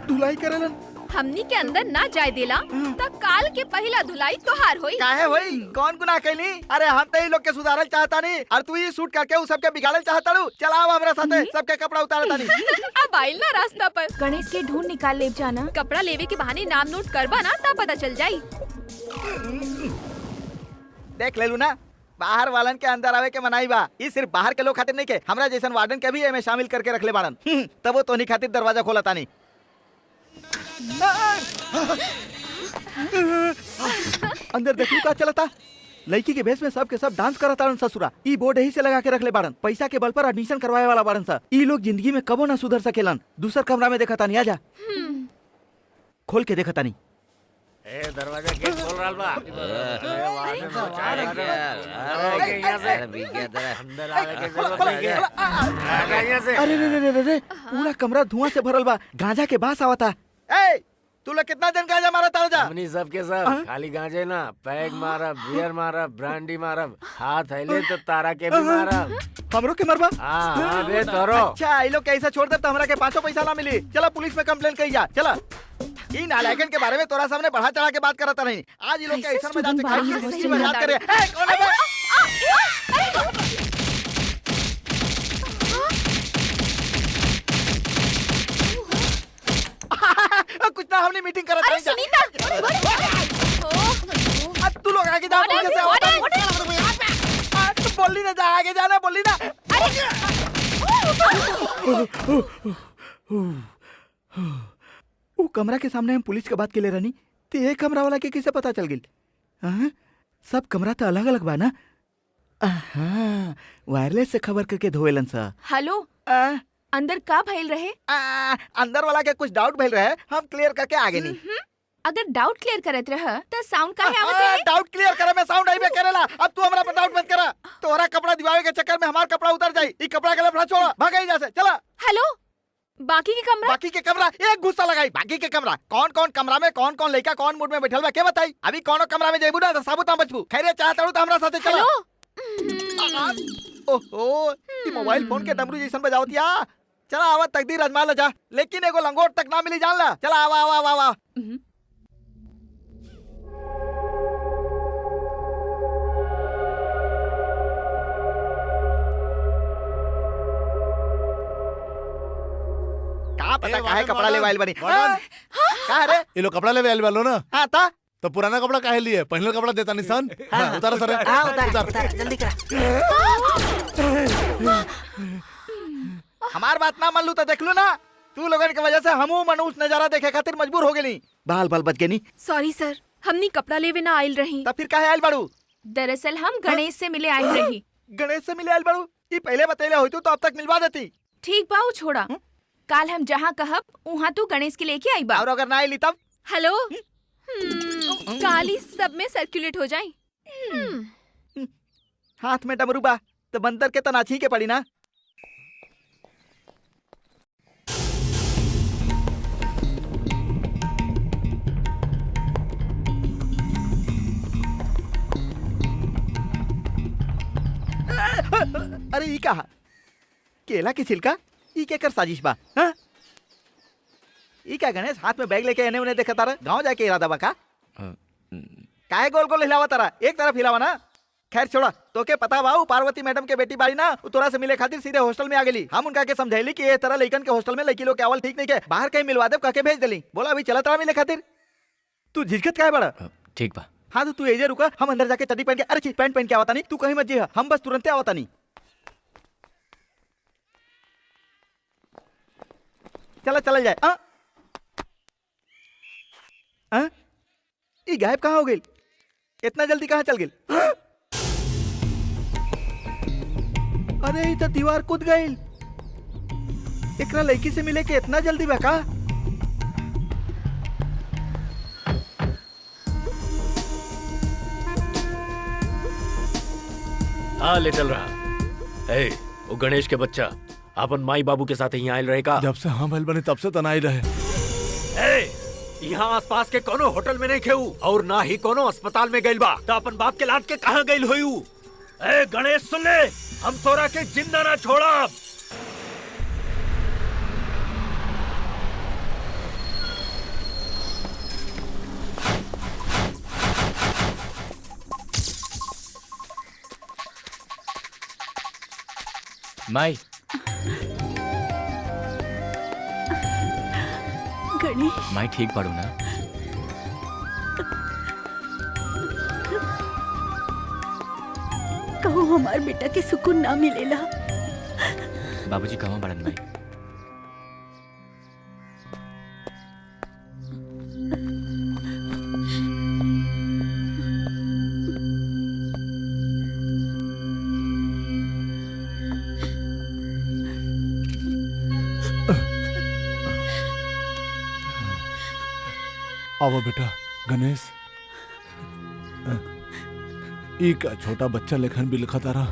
धुलाई करेलन? हमनी के अंदर ना जाए देला त काल के पहला धुलाई तोहार होई। काहे होई? कौन गुनाह कैली? अरे हम तो ई लोग के सुधारल चाहता नहीं और तू ही शूट करके उ सबके बिगाड़ल चाहता रू। चला आओ हमरा साथे, सबके कपड़ा उतारता नहीं। अब आइल ना रास्ता पर। गणेश के ढूंढ निकाल ले जाना। कपड़ा लेवे के बहाने नाम नोट करबा ना तब पता चल जाई। देख ले लू ना, बाहर वालन के अंदर आवे के मनाई बा। ई सिर्फ बाहर के लोग खातिर नहीं के, हमरा जैसन वार्डन के भी एमे शामिल करके रख ले बाड़न। तब वो तोनी खातिर दरवाजा खोलता नहीं। अंदर देखू का चलता? लड़की के भेष में सब के सब डांस करता ससुरा। ई बोर्ड यही से लगा के रख ले बाड़न। पैसा के बल पर एडमिशन करवाए वाला बाड़न सा। ई लोग जिंदगी में कबो ना सुधर सकेलन। दूसर कमरा में देखता नहीं, आजा खोल के देखता नहीं। ए दरवाजा के खोल रहल बा। अरे रे रे रे, पूरा कमरा धुआं से भरल बा, गांजा के बास आवता। ए तू लोग कितना दिन गांजा मारा ताजा? हमनी सब के सब खाली गांजे ना, पैग मारब, बियर मारब, ब्रांडी मारब, हाथ हिले तो तारा के भी मारब। हमरो के मरबा? हां बे तोरो। अच्छा ई लोग कैसा छोड़ दे तो हमरा के 500 पैसा ना मिली। चला पुलिस में कंप्लेन कई जा। चला ई नालायकन के बारे में तोरा सामने बढ़ा चढ़ा के बात करता नहीं। आज ई लोग के ऐसा मजाक से खाई हिस्ट्री में याद करे। ए कौन है बे? कुछ ना, हमने मीटिंग करत अरे सुनीता, अब तू लोग आगे जाओ। कैसे आओ? तू बोली ना, जा आगे जाना, बोली ना। वो कमरा के सामने हम पुलिस के बात के ले रहनी तो एक कमरा वाला के किसे पता चल गई? सब कमरा तो अलग अलग बा ना? वायरलेस से खबर करके धोएलन सा। हेलो, अंदर का भइल रहे? अंदर वाला के कुछ डाउट भइल रहे, हम क्लियर करके आगे नहीं। अगर डाउट क्लियर करत रह तो साउंड काहे आवत है? डाउट क्लियर करे में साउंड आइबे करेला। अब तू हमरा पर डाउट मत करा। तोहरा कपड़ा दिवावे के चक्कर में हमार कपड़ा उतर जाई। ई कपड़ा के लफड़ा छोड़ा, भाग जा से। चला। हेलो, बाकी के कमरा? बाकी के कमरा एक गुस्सा लगाई। बाकी के कमरा कौन कौन कमरा में कौन कौन लड़का कौन मूड में बैठल बा के बताई? अभी कौनो कमरा में जेबू ना तो साबुत ना बचबू। खैर चाहता हूं तो हमरा साथे चला। ओहो, ई मोबाइल फोन के डमरू जैसन बजावतिया। चला आवा, तकदीर आजमा ले जा, लेकिन एगो लंगोट तक ना मिली, जान ला। चला आवा आवा आवा आवा। का पता काहे कपड़ा ले वाइल बनी? का रे? ये लोग कपड़ा ले आइल बालो ना? हां ता तो पुराना कपड़ा काहे लिए? पहले कपड़ा देता निशान। उतारा सर। उतार जल्दी करा। हमार बात ना मान लू तो देख लू ना, तू लोगन की वजह से हमू मनुष्य नजारा देखे खातिर मजबूर हो गेली। बाल बाल बच गेनी। सॉरी सर, हमनी कपड़ा लेवे ना आइल रही। तब फिर काहे आइल बाड़ू? दरअसल हम गणेश से मिले आई रही। गणेश से मिले आइल बाड़ू? ये पहले बतैले होती तो अब तक मिलवा देती। ठीक बा, छोड़ा। काल हम जहाँ कहब वहाँ तू गणेश के लेके आई बा। और अगर ना आइली तब? हेलो, काली सब में सर्कुलेट हो जाए। हाथ में डमरू बा तो बंदर के तनाछी के पड़ी ना। अरे ई कहा केला की छिलका? ई के कर साजिश बा? हाँ? ई क्या गणेश हाथ में बैग लेके एने उन्हें देखा तारा? गाँव जाके इरादा बा का? काहे गोल गोल हिलावा तारा? एक तरफ हिलावा ना। खैर छोड़ा, तो के पता बा पार्वती मैडम के बेटी बाड़ी ना, तोरा से मिले खातिर सीधे हॉस्टल में आ गेली। हम उनका के समझाइली कि ये तरह लइकन के हॉस्टल में लड़की लोग के आवल ठीक नहीं के, बाहर कहीं मिलवा दे, कहके भेज देली। बोला अभी चलत रहा मिले खातिर। तू झिझकत काहे बड़ा? ठीक बा। हाँ तो तू एजे रुका, हम अंदर जाके चड्डी पहन के, अरे पैंट पहन के आवता नहीं। तू कहीं मत जी, हम बस तुरंत आवता नहीं। चला चल जाए। ये गायब कहाँ हो गई? इतना जल्दी कहाँ चल गई? अरे ये तो दीवार कूद गई। एकरा लड़की से मिले के इतना जल्दी बा का? हाँ लिटल रहा। ए, वो गणेश के बच्चा अपन माई बाबू के साथ यहाँ आयल रहेगा। जब से हम आइल बने तब से तनाई रहे। यहाँ आसपास के कोनो होटल में नहीं खेऊ और ना ही कोनो अस्पताल में गइल बा। तो अपन बाप के लाद के कहाँ गइल होई? ए गणेश सुन ले, हम तोरा के जिंदा ना छोड़ा। माई गणेश, माई ठीक पड़ू ना? कहो हमार बेटा के सुकून ना मिलेला। बाबूजी कहाँ बड़न माई? आओ बेटा गणेश। ई का छोटा बच्चा लेखन भी लिखा तारा।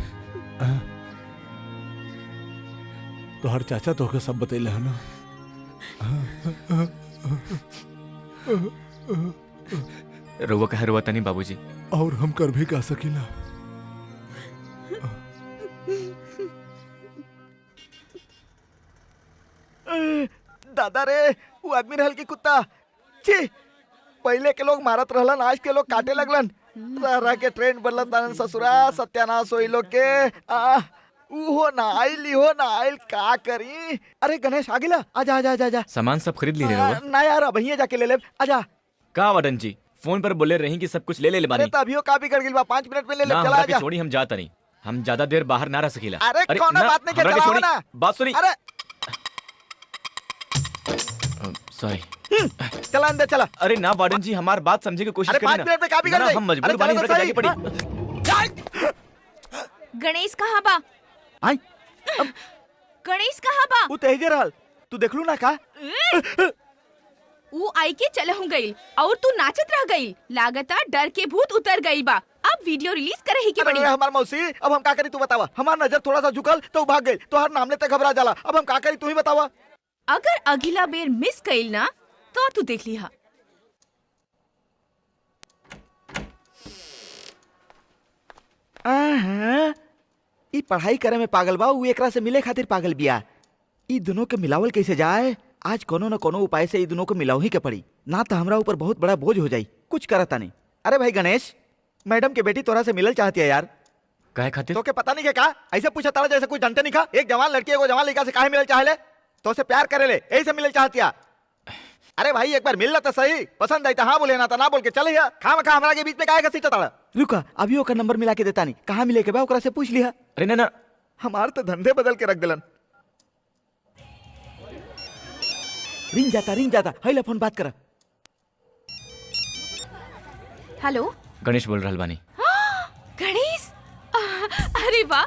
तो हर चाचा तो के सब बतैले है ना। रुआ कहे रुआ तनी बाबूजी। और हम कर भी का सकीला। दादा रे, वो आदमी रहल की कुत्ता। छी, पहले के लोग मारत रहलन, आज के लोग काटे लगलन। रह रह के ट्रेंड बदलत ससुरा, सत्यानाश होई लोग के। उहो ना आइल, इहो ना आइल, का करी? अरे गणेश आ गिला, आजा आजा आजा आजा। सामान सब खरीद ली रहे हो? ना यार, अभी जाके ले ले। आजा। का वार्डन जी फोन पर बोले रही कि सब कुछ ले ले बानी। अरे तभियो का बिगड़ गिल बा, 5 मिनट में ले ले। ना चला हमरा के आजा। छोड़ी, हम जाता नहीं। हम ज्यादा देर बाहर ना रह सकीला। अरे कौन बात नहीं, हमरा के चलाओ छोड़ी। ना। बात सुनी। अरे सॉरी। चला अंदर चला। अरे ना वार्डन जी, हमारी बात समझने की कोशिश अरे करें 5 ना। मिनट में का बिगड़ ना, गई? हम मजबूर बानी, हमरा के जाके पड़ी। गणेश कहाँ बा? आई गणेश कहाँ बा? वो तेजे रहल, तू देखलू ना का? वो आई के चलहू गई और तू नाचत रह गई। लागता डर के भूत उतर गई बा। अब वीडियो रिलीज करे ही के पड़ी। अरे हमार मौसी, अब हम का करी तू बतावा। हमार नजर थोड़ा सा झुकल तो भाग गई, तो हर नाम लेते घबरा जाला। अब हम का करी तू ही बतावा। अगर अगला बेर मिस कइल ना तो तू देख लिहा। ई पढ़ाई करे में पागल बा, उ एकरा से मिले खातिर पागल बिया। ई दोनों के मिलावल कैसे जाए? आज कोनो न कोनो उपाय से ई दोनों को मिलाऊ ही के पड़ी, ना तो हमरा ऊपर बहुत बड़ा बोझ हो जाई। कुछ करता नहीं। अरे भाई गणेश, मैडम के बेटी तोरा से मिलल चाहती है यार। काहे खातिर? तो के पता नहीं के का? ऐसे पूछा तारा जैसे कुछ जानते नहीं का। एक जवान लड़की एगो जवान लड़का से काहे मिलल चाहेले? तो से प्यार करे ले, यही से मिलल चाहती है। अरे भाई एक बार मिल तो सही, पसंद आई तो हाँ बोले, ना तो ना बोल के चले या। खामखा हमरा के बीच में काहे घसीटा ताड़ा। रुका अभी ओकर नंबर मिला के देता नहीं, कहाँ मिले के बा ओकरा से पूछ लिया। अरे ना ना, हमार तो धंधे बदल के रख दिलन। रिंग जाता है, ले फोन बात करा। हेलो गणेश बोल रहल बानी। गणेश, अरे वाह,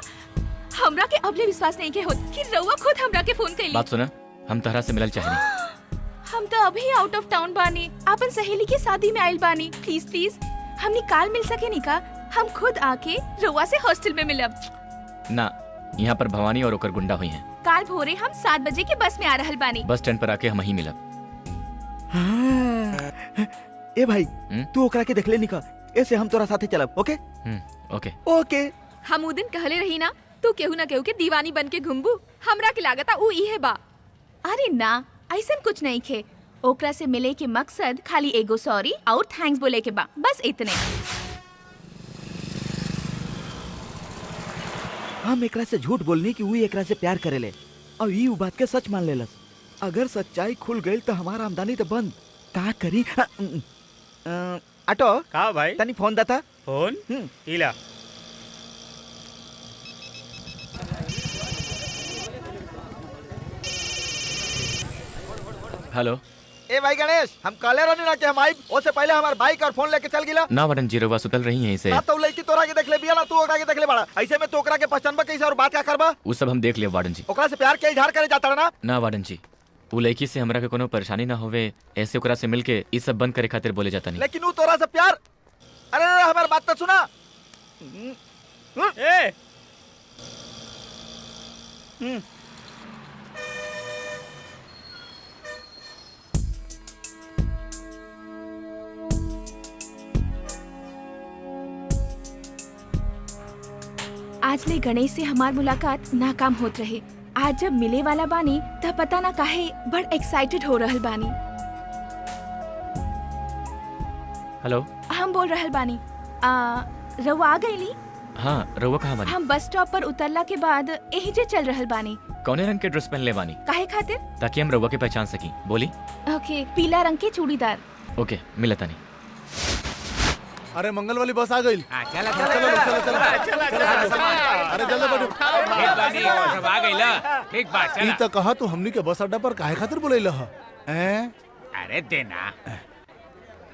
हमरा के अबले विश्वास नहीं के होत कि रउआ खुद हमरा के फोन कैली। बात सुना, हम तहरा से मिलल चाहनी। हम तो अभी आउट ऑफ टाउन बानी, अपन सहेली के शादी में आइल बानी। प्लीज प्लीज हमनी काल मिल सके नी का? हम खुद आके रउआ से हॉस्टल में मिलब। ना, यहाँ पर भवानी और ओकर गुंडा हुई हैं। काल भोरे हम 7 बजे के बस में आ रहल बानी। बस स्टैंड पर आके हम ही मिलब। ए भाई तू ओकरा के देख ले निका, ऐसे हम तोरा साथे चलब। ओके ओके ओके। हम उ दिन कहले रही ना, तू केहू ना केहू के दीवानी बन के घुमबू। हमरा के लागता उ इहे बा। अरे ना, ऐसा कुछ नहीं खे। ओकरा से मिले के मकसद खाली एगो सॉरी और थैंक्स बोले के बा, बस इतने। हम एकरा से झूठ बोलनी कि वो एकरा से प्यार करेले और ये उ बात के सच मान लेलस। अगर सच्चाई खुल गई तो हमारा आमदनी तो बंद। का करी? ऑटो का भाई? तनी फोन देता। फोन इला। हेलो। ए भाई गणेश, हम काले रहनी ना कि हम आई ओसे पहले हमार बाइक और फोन लेके चल गिला ना वार्डन जी, रउआ सुतल रही हैं इसे। ना तो लड़की तोरा के देख ले बिया, ना तू ओकरा के देख ले बड़ा। ऐसे में तो ओकरा के पहचानबा कैसे और बात क्या करबा? वो सब हम देख लिया वार्डन जी। ओकरा से प्यार के इजहार करे जाता ना? ना वार्डन जी, वो लड़की से हमरा के कोनो परेशानी ना होवे, ऐसे ओकरा से मिलके ई सब बंद करे खातिर बोले जाता नहीं। लेकिन वो तोरा से प्यार। अरे हमार बात तो सुना। ए आज ले गणेश से हमार मुलाकात नाकाम होत रहे। आज जब मिले वाला बानी तब पता ना काहे बड़ एक्साइटेड हो रहल बानी। हेलो। हम बोल रहल बानी, रउआ आ गईली? हाँ, रउआ कहाँ बानी? हम बस स्टॉप पर उतरला के बाद यही जे चल रहल बानी। कौने रंग के ड्रेस पहन ले बानी? काहे खातिर? ताकि हम रउआ के पहचान सकी। बोली। ओके, पीला रंग के चूड़ीदार। ओके, मिलता नहीं। अरे मंगल वाली बस आ गई। चला अरे जल्दी बैठो। सब आ गइला। ठीक बात, ई चला। तो कहा तू हमनी के बस अड्डा पर काहे खातिर बुलैला ह? हैं? अरे देना,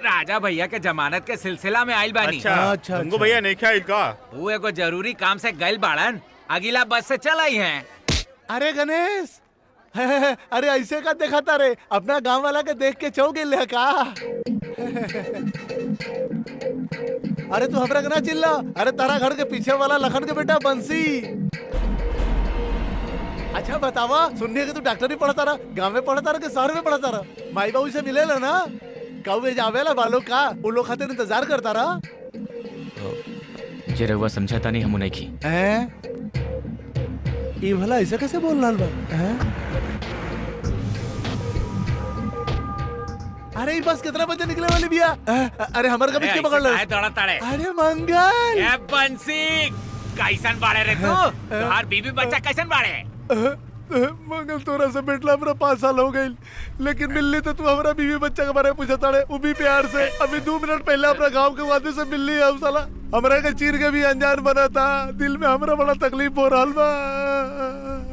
राजा भैया के जमानत के सिलसिला में आइल बानी। अच्छा, गंगू भैया नहीं ख्याल का? वो एगो जरूरी काम से गइल बाड़न, अगला बस से चल आई हैं। अरे गणेश, अरे ऐसे का देखा तारे, अपना गांव वाला के देख के चौ गेल है का? अरे तू हमरा के ना चिल्ला। अरे तारा घर के पीछे वाला लखन के बेटा बंसी। अच्छा बतावा, सुनने के तू डॉक्टरी पढ़ता रहा, गाँव में पढ़ता रहा कि शहर में पढ़ता रहा? माई बाबू से मिले ना? कौवे जावेला बालों का वो लोग खातिर इंतजार करता रहा। जे रउआ समझाता नहीं हम नहीं की। ये भला ऐसा कैसे बोल रहा बा? अरे ये बस कितना बजे निकले वाली बिया? अरे हमारे कभी क्यों पकड़ लो? अरे मंगल। ए बंसी, कैसन बाड़े रे तू? तोहार बीबी बच्चा कैसन बाड़े? मंगल तोरा से बेटला हमरा 5 साल हो गई, लेकिन मिलली तो तू हमारा बीवी बच्चा के बारे में पूछा ताड़े, वो भी प्यार से। अभी 2 मिनट पहले अपना गांव के आदमी से मिलली है। साला हमरा के चीर के भी अनजान बना था। दिल में हमरा बड़ा तकलीफ हो रहा बा।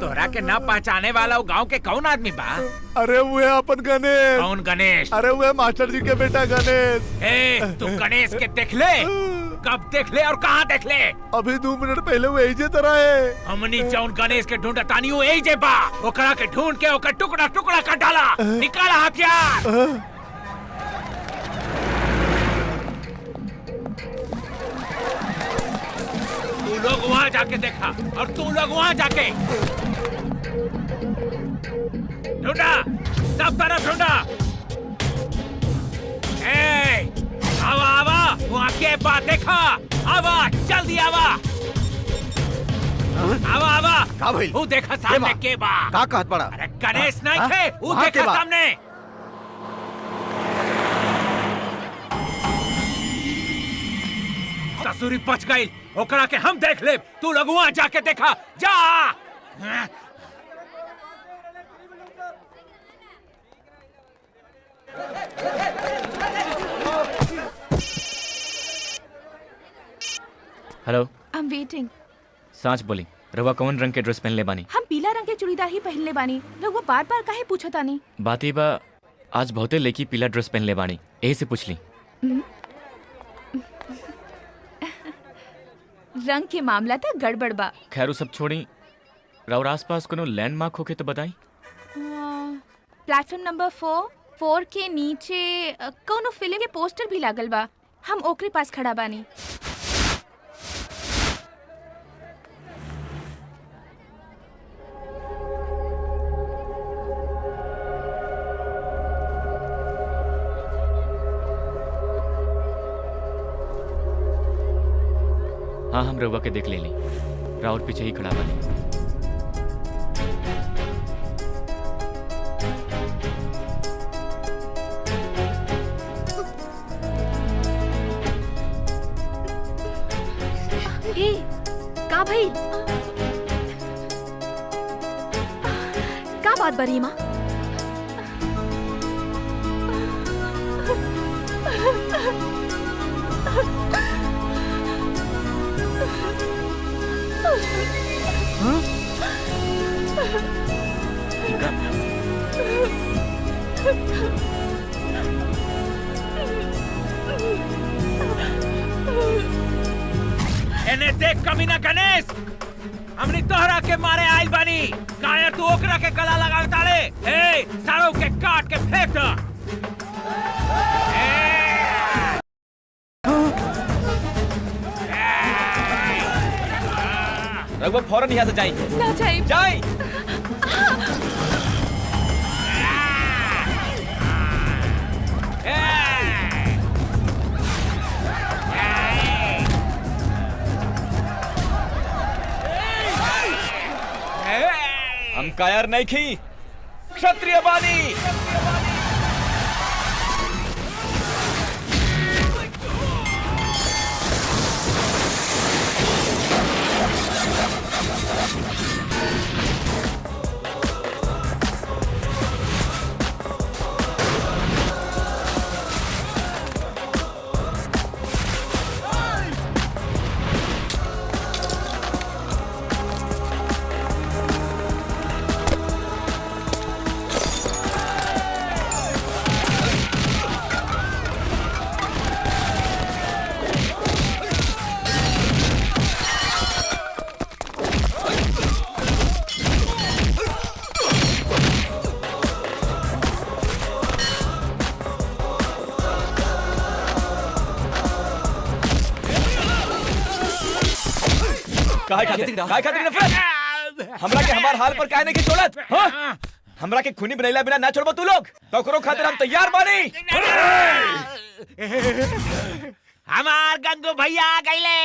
तोरा के ना पहचाने वाला वो गांव के कौन आदमी बा? अरे वो है अपन गणेश। कौन गणेश? अरे वो है मास्टर जी के बेटा गणेश। ए, तू गणेश के देख ले? कब देख ले और कहाँ देख ले? अभी 2 मिनट पहले वो एजे तरह है। हमनी जौन गणेश के ढूंढ तानी वो एजे बा। ओकरा के ढूंढ के ओकर टुकड़ा टुकड़ा कर डाला। निकाला हथियार। तू लोग वहाँ जाके देखा और तू लोग वहाँ जाके ढूंढा, सब तरफ ढूंढा। आवा आवा, वहाँ के बात देखा। आवा, जल्दी आवा। आवा आवा। का भाई? वो देखा सामने के बा। का कहत बड़ा? अरे गणेश नहीं थे, वो वहाँ के देखा बा। सामने। ससुरी पच गई, ओकरा के हम देख ले। तू लोग वहाँ जाके देखा, जा। Hello, I am waiting. सांच बोली, रवा कौन रंग के ड्रेस पहन ले बानी? हम पीला रंग के चूड़ीदार ही पहनले बानी। रउआ बार-बार काहे पूछतानी? बात ही बा, आज बहुते लेकी पीला ड्रेस पहन ले बानी, यही से पूछ ली। रंग के मामला तो गड़बड़ बा। खैर सब छोड़ी, राउर आसपास कोनो लैंडमार्क होके तो बताई। प्लेटफॉर्म नंबर 4 के नीचे कोनो फिल्म के पोस्टर भी लागल बा। हम ओकरे पास खड़ा बानी। हाँ, हम रवा के देख ले ली, राउर पीछे ही खड़ा बानी। ए, का भाई? का बात बरी माँ? एने देख कमीना गणेश, हमनी तोहरा के मारे आइल बानी। कायर तू ओकरा के गला लगा ताड़े। ए, सारों के काट के फेंक द। रघुवर फौरन यहाँ से जाई। ना जाई। जाई। हम कायर नहीं खी, क्षत्रिय बानी। काय खातिर नफरत? हमरा के हमार हाल पर काहे नहीं छोड़त? हाँ? हमरा के खूनी बनैला बिना ना छोड़बो तू लोग? तो करो खातिर हम तैयार बानी। हमार गंगू भैया आ गईले।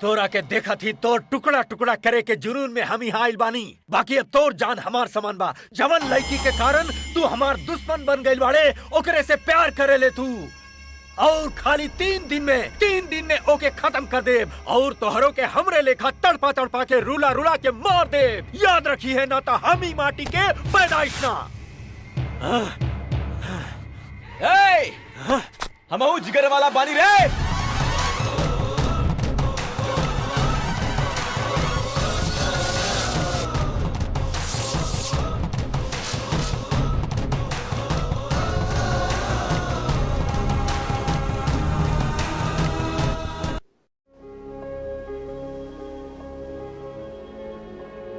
तोरा के देखा थी तोर टुकड़ा टुकड़ा करे के जुनून में हम ही आइल बानी। बाकी अब तोर जान हमार समान बा। जवन लड़की के कारण तू हमार दुश्मन बन गइल बाड़े, ओकरे से प्यार करे ले तू। और खाली 3 दिन में ओके खत्म कर दे। और तोहरों के हमरे लेखा तड़पा तड़पा के रुला रुला के मार दे। याद रखी है ना, तो हम ही माटी के पैदाइश ना। हम जिगर वाला बानी रे।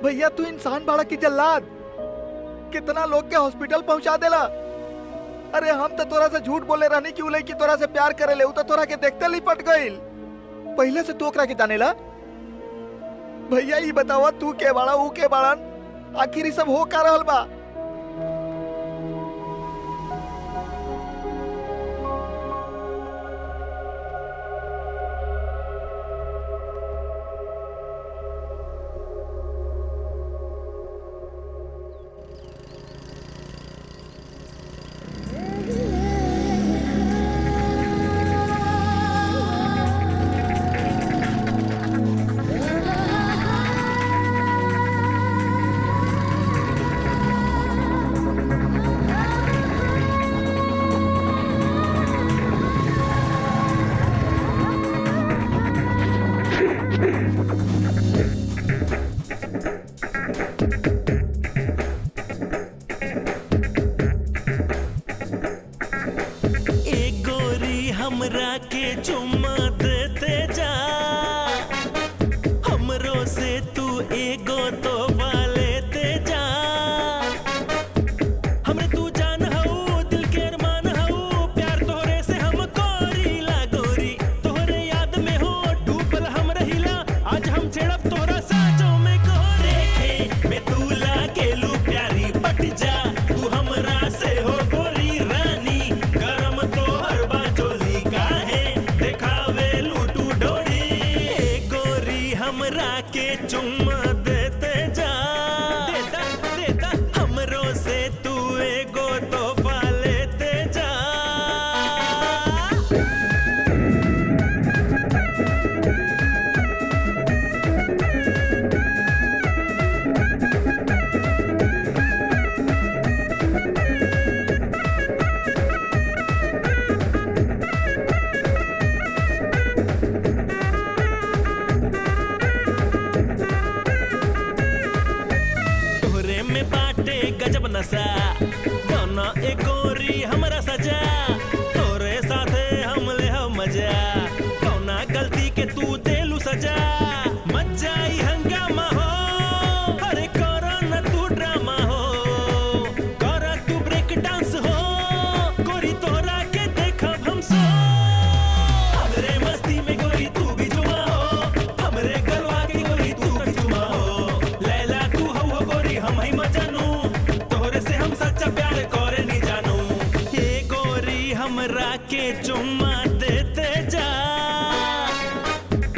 भैया तू इंसान बाड़ा की जल्लाद, कितना लोग के हॉस्पिटल पहुंचा देला। अरे हम तो तोरा से झूठ बोले रहनी कि उ लड़की तोरा से प्यार करे ले, उ तो तोरा के देखते लिपट गइल। पहले से तू ओकरा के जानेला। भैया ये बतावा तू के बाड़ा उ के बाड़न, आखिर सब हो का रहल बा? के चुम्मा देते जा, हमरो से तू एगो तो लेते जा। हमरे तू जान हऊ, दिल के अरमान हऊ, प्यार तोहरे से हम कोरीला गोरी, तोहरे याद में हो डूबल हम रहिला, आज हम छेड़ब तोहरा साँचों में गोरे। देखे मैं तू लागेलू प्यारी, पट जा तू हमरा से हो गोरी रानी, गरम तोहर बाचोली काहे देखावे लूटू डोरी। ए गोरी हमरा के चुम्मा देते जा, देता देता हमरो से तू एगो तोहफा लेते जा। तोहरे में बाटे गजब नशा, गाना ए गोरी हमरा सजा, तोरे साथे हम ले हम मजा, कौना गलती के तू देलू सजा। मच जाई हंगामा हो, अरे करो न तू ड्रामा हो, कर तू ब्रेक डांस हो, गोरी तोहरा के देखब हम सो। हमरे मस्ती में गोरी तू भी जुमा हो, हमरे गलवा के गोरी तू भी जुमा हो, लैला तू हो गोरी हम ही मजानू, तोहरे से हम सच्चा प्यार करे नहीं जानू। ये गोरी हमरा के चुम्मा देते जा,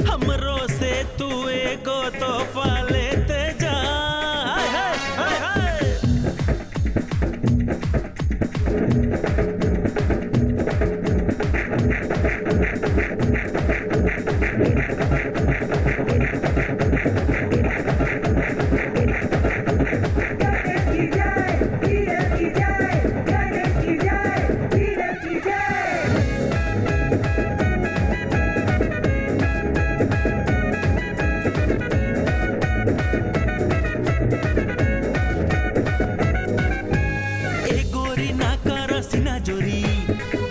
हमरो से तू एगो तोहफा लेते जा। हाय हाय हाय हाय। ए गोरी ना कर सीना जोरी,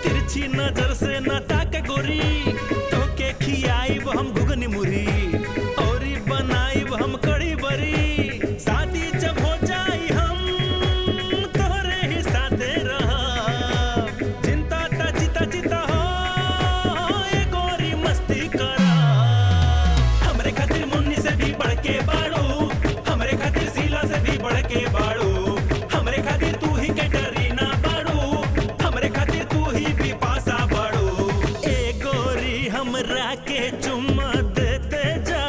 तिरछी नजर से ना ताक गोरी, तो के खियाइब हम घुगनी मुरी, औरी बनाइब हम कड़ी बरी। शादी जब हो जाई हम तोहरे ही साथे रहब, चिंता ता चिता चिता हो, ए गोरी मस्ती करा। हमरे खातिर मुन्नी से भी बढ़ के बाड़ू, हमरे खातिर शीला से भी बढ़ के बाड़ू, हमरे खातिर तू ही कैटरीना बाड़ू, हमरे खातिर तू ही बिपाशा बाड़ू। ए गोरी हमरा के चुम्मा देते जा,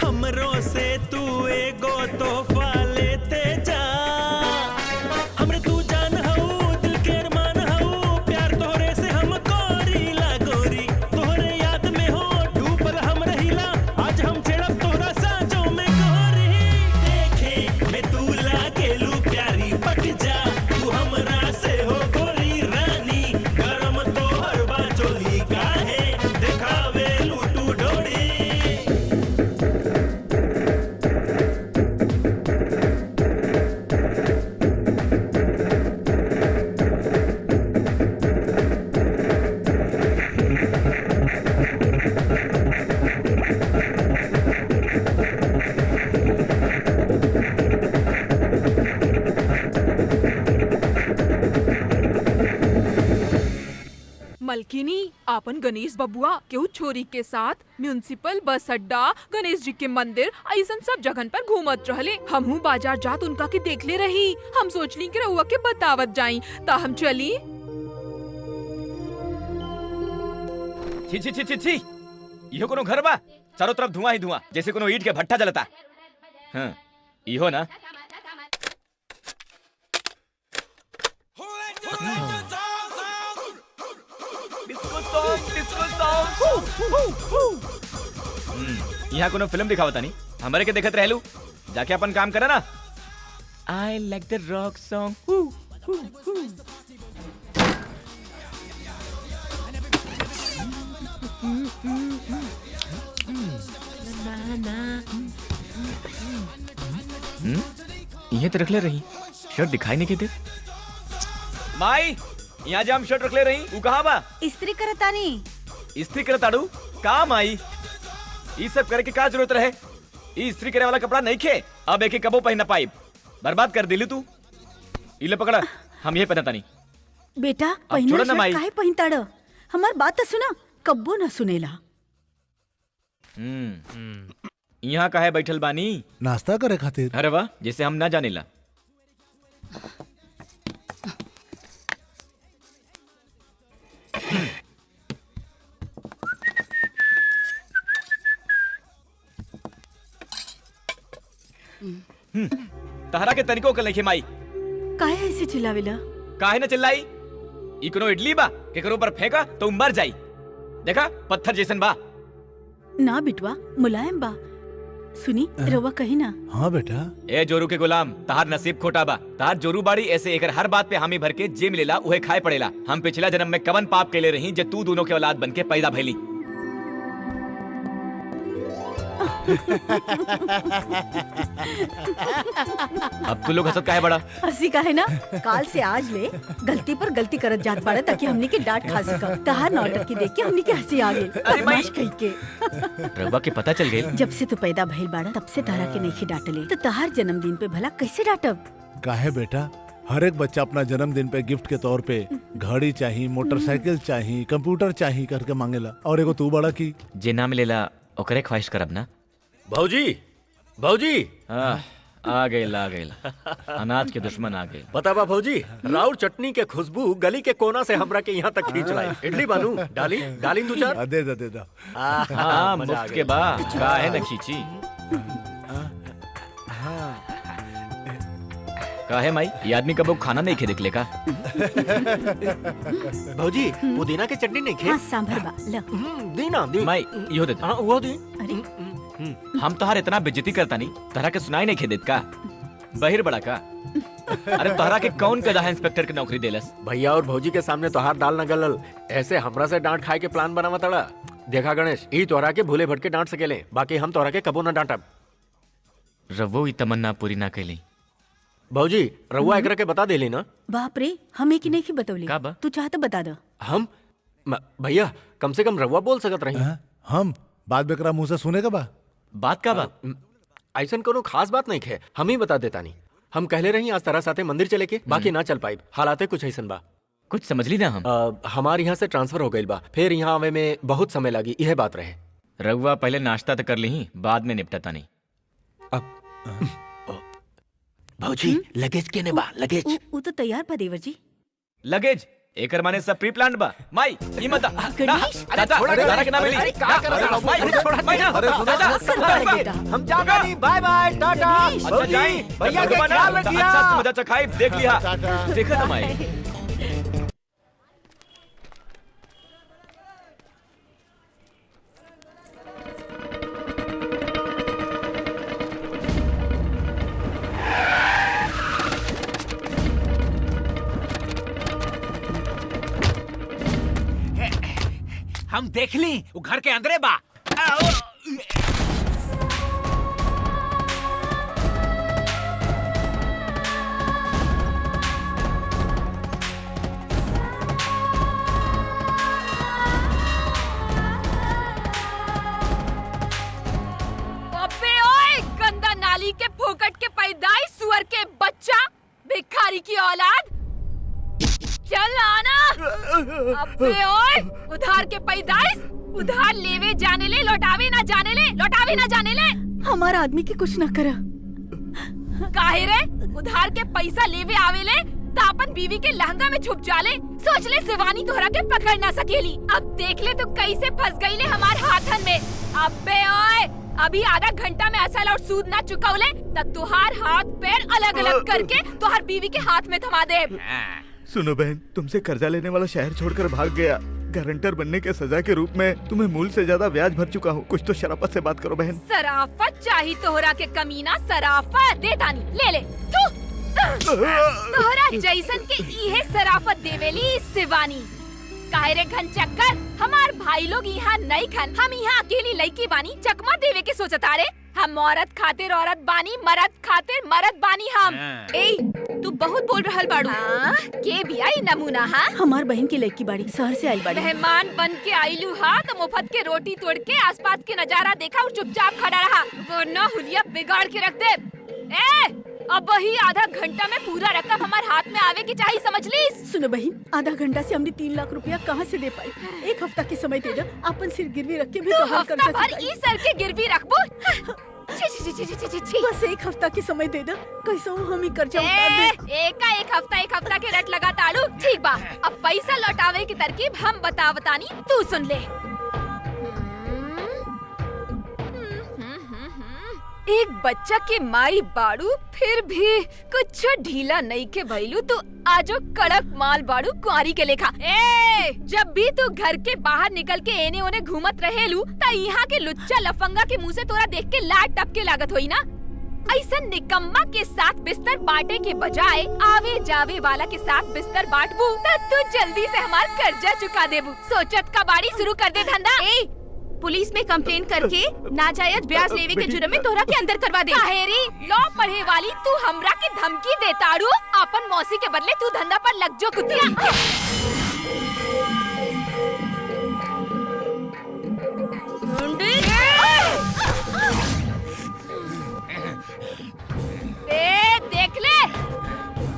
हमरो से तू एगो तोहफा लेते जा। हमरे तू जान हऊ, दिल के अरमान हऊ, प्यार तोहरे से हम कोरीला गोरी, तोहरे याद में हो डूबल हम रहिला, आज हम छेड़ब तोहरा साँचों में गोरी। देखे मैं तू लागेलू प्यारी, पट जा तू हमरा से हो गोरी रानी, गरम तोहर बाचोली काहे देखावे लूटू डोरी। मलकिनी आपन गणेश बबुआ केहू छोरी के साथ म्युनिसिपल बस अड्डा, गणेश जी के मंदिर ऐसन सब जगह पर घूमत रहले। हमहू बाजार जात उनका के देख ले रही, हम सोचली कि रउआ के बतावत जाई, ता हम चली। छी छी छी छी छी, इहो कोनो घर बा? चारों तरफ धुआं ही धुआं, जैसे कोनो ईंट के भट्टा जलता। हाँ, इहो ना। यहाँ कोनो फिल्म दिखावता नहीं, हमारे के देखत रहलू, जाके अपन काम करे ना। I like the rock song. ये तो रख ले रही, शर्ट दिखाई नहीं के दे। माई, यहाँ जाम शर्ट रख ले रही वो कहाँ बा? इस्त्री करतानी। इस्त्री करे ताड़ू काम आई। ये सब करे के का जरूरत रहे? ये इस्त्री करे वाला कपड़ा नहीं खे। अब एक कबो पहना पाइप बर्बाद कर दिली तू। इले पकड़ा, हम ये पहनता नहीं। बेटा छोड़ो पहिना ना शर्ट माई। काहे पहिनताड़? हमार बात तो सुना, कब्बो ना सुनेला। यहाँ काहे बैठल बानी? नाश्ता करे खातिर। अरे वाह, जैसे हम ना जानेला। तहरा के तरीकों के लेखे माई। काहे ऐसे चिल्लावेला? काहे न चिल्लाई? इकनो इडली बा केकरो पर फेंका तो मर जाई। देखा पत्थर जैसन बा। ना बिटवा, मुलायम बा। सुनी रवा कही ना। हाँ बेटा। ए जोरू के गुलाम, तहार नसीब खोटा बा। तहार जोरू बाड़ी ऐसे एकर हर बात पे हामी भर के जे मिलेला उहे खाए पड़ेला। हम पिछला जन्म में कवन पाप केले रही जे तू दोनों के औलाद बन के पैदा भइली। अब तू लोग हंसत काहे बड़ा? हंसी काहे ना? काल से आज ले गलती पर गलती करत जात बाड़े ताकि हमनी के डांट खा सका। तहार नौटंकी देख के हमनी के हंसी आ गई। बदमाश कही के। रवा के पता चल गई। जब से तू पैदा भइल बाड़ा तब से तारा के नहीं डांटले, तो तहार जन्मदिन पे भला कैसे डांटब? काहे बेटा, हर एक बच्चा अपना जन्मदिन पे गिफ्ट के तौर पे घड़ी चाहिए, मोटरसाइकिल चाहिए, कंप्यूटर चाहिए करके मांगेला। और एगो तू बड़ा की जे ना मिलेला ओकरे ख्वाहिश करब ना। भौजी भौजी आ गए अनाज के दुश्मन आ गए। पता बा भौजी, राउर चटनी के खुशबू गली के कोना से हमरा के यहाँ तक खींच लाई। इडली बानू डाली डाली दू चार। दे दे। हाँ मुफ्त के बा काहे न खींची। काहे माई, ये आदमी कबो खाना नहीं खे दिखले का? भौजी पुदीना के चटनी नहीं खे? हाँ सांभर बा ला। दीना दी माई इहो दे। हाँ वो दी। अरे हम तोहार इतना बेइज्जती करता नहीं, तहरा के सुनाई नहीं खेदेत का? बहिर बड़ा का? अरे तहरा के कौन कदा है इंस्पेक्टर की नौकरी देलस? भैया और भौजी के सामने तोहार दाल न गलल, ऐसे हमरा से डांट खाए के प्लान बनावा तड़ा। देखा गणेश, ई तोहरा के भूले भटके डांट सकेले, बाकी हम तोहरा के कबो न डांटब। रवो ई तमन्ना पूरी ना कैली। भौजी रउआ एकरा के बता देली ना? बाप रे, हम एक नहीं की बतौली। का बा? तू चाहता बता दो। हम भैया कम से कम रउआ बोल सकत रही। हम बात बेकरा मुंह से सुने का बा? बात का बा? ऐसा कोनो खास बात नहीं है, हम ही बता देता नहीं। हम कहले रही आज तरह साथे मंदिर चले के, बाकी ना चल पाई। हालाते कुछ ऐसा बा। कुछ समझ ली ना हम? हमारे यहाँ से ट्रांसफर हो गई बा, फिर यहाँ आवे में बहुत समय लगी, यह बात रहे। रघुआ पहले नाश्ता तो कर ली, बाद में निपटता नहीं। भौजी लगेज केने बा? लगेज वो तो तैयार बा देवर जी। लगेज एकर माने सब प्री प्लान्ड बा। माई ई मत गणेश, दादा दादा के ना मिली। अरे क्या कर रहे हो? माई माई ना दादा हम जागा नहीं। Bye bye tata. अच्छा जाई भैया के ख्याल रखिया। अच्छा से मजा चखाई देख लिया। देखा ना माई। हम देख ली वो घर के अंदरे बा। अबे ओए, गंदा नाली के फोकट के पैदाइश, सुअर के बच्चा, भिखारी की औलाद, चल आना। अबे ओए, उधार के पैदाइश, उधार लेवे जाने ले, लौटावे ना जाने ले, लौटावे ना जाने ले। हमारा आदमी की कुछ न करा। काहे रे, उधार के पैसा लेवे आवेले त अपन बीवी के लहंगा में छुप जाले। सोच ले शिवानी तोहरा के पकड़ ना सकेली। अब देख ले तू कैसे फंस गई ले हमार हाथन में। अबे ओए, अभी आधा घंटा में असल और सूद ना चुकावले तब तुहार हाथ पैर अलग अलग करके तुहार बीवी के हाथ में थमा दे। सुनो बहन, तुमसे कर्जा लेने वाला शहर छोड़कर भाग गया। गारंटर बनने के सजा के रूप में तुम्हें मूल से ज्यादा ब्याज भर चुका हूँ। कुछ तो शराफत से बात करो बहन। सराफत चाहिए तोहरा के कमीना, सराफत दे दानी ले ले। तोहरा जैसन के इहे सराफत देवेली शिवानी। काहे रे घन चक्कर, हमार भाई लोग यहाँ नहीं खन, हम यहाँ अकेली लड़की बानी चकमा देवे के सोचता रे। हम औरत खातिर औरत बानी, मर्द खातिर मर्द बानी हम। ए, तू बहुत बोल रहल बाड़ू। हाँ, के भी आई नमूना। हाँ, हमार बहन की लड़की बाड़ी, शहर से आइल बाड़ी। मेहमान बन के आईलू। हाँ, तो मुफ्त के रोटी तोड़ के आसपास के नजारा देखा और चुपचाप खड़ा रहा, वरना हुलिया बिगाड़ के रख दे। अब वही आधा घंटा में पूरा रकम हमारे हाथ में आवे की चाहिए, समझ ली? सुनो बहन, आधा घंटा से हमने 3 लाख रुपया कहाँ से दे पाई? 1 हफ्ता के समय दे दो, अपन सिर गिरवी रख के भी तो हफ्ता भर ई सर के गिरवी रखबो। बस 1 हफ्ता के समय दे दो, कैसे हम ही कर्जा उतार दे। एक हफ्ता के रट लगा ताड़ू। ठीक बा, अब पैसा लौटावे की तरकीब हम बतावतानी, तू सुन ले। एक बच्चा के माई बाड़ू, फिर भी कुछ ढीला नहीं के भइलू। तू आजो कड़क माल बाड़ू, कुआरी के लेखा। जब भी तू घर के बाहर निकल के एने ओने घूमत रहेलू, ता यहाँ के लुच्चा लफंगा के मुंह से तोरा देख के लाट टपके लागत होई ना। ऐसा निकम्मा के साथ बिस्तर बांटे के बजाय आवे जावे वाला के साथ बिस्तर बांटबू, ता तू जल्दी से हमार कर्जा चुका देबू। सोचत का बाड़ी शुरू कर दे धंधा। पुलिस में कंप्लेन करके नाजायज ब्याज लेवे के जुर्म में तोरा के अंदर करवा दे। काहेरी लॉ पढ़े वाली तू हमरा के धमकी दे ताड़ू। अपन मौसी के बदले तू धंधा पर लग जो कुतिया।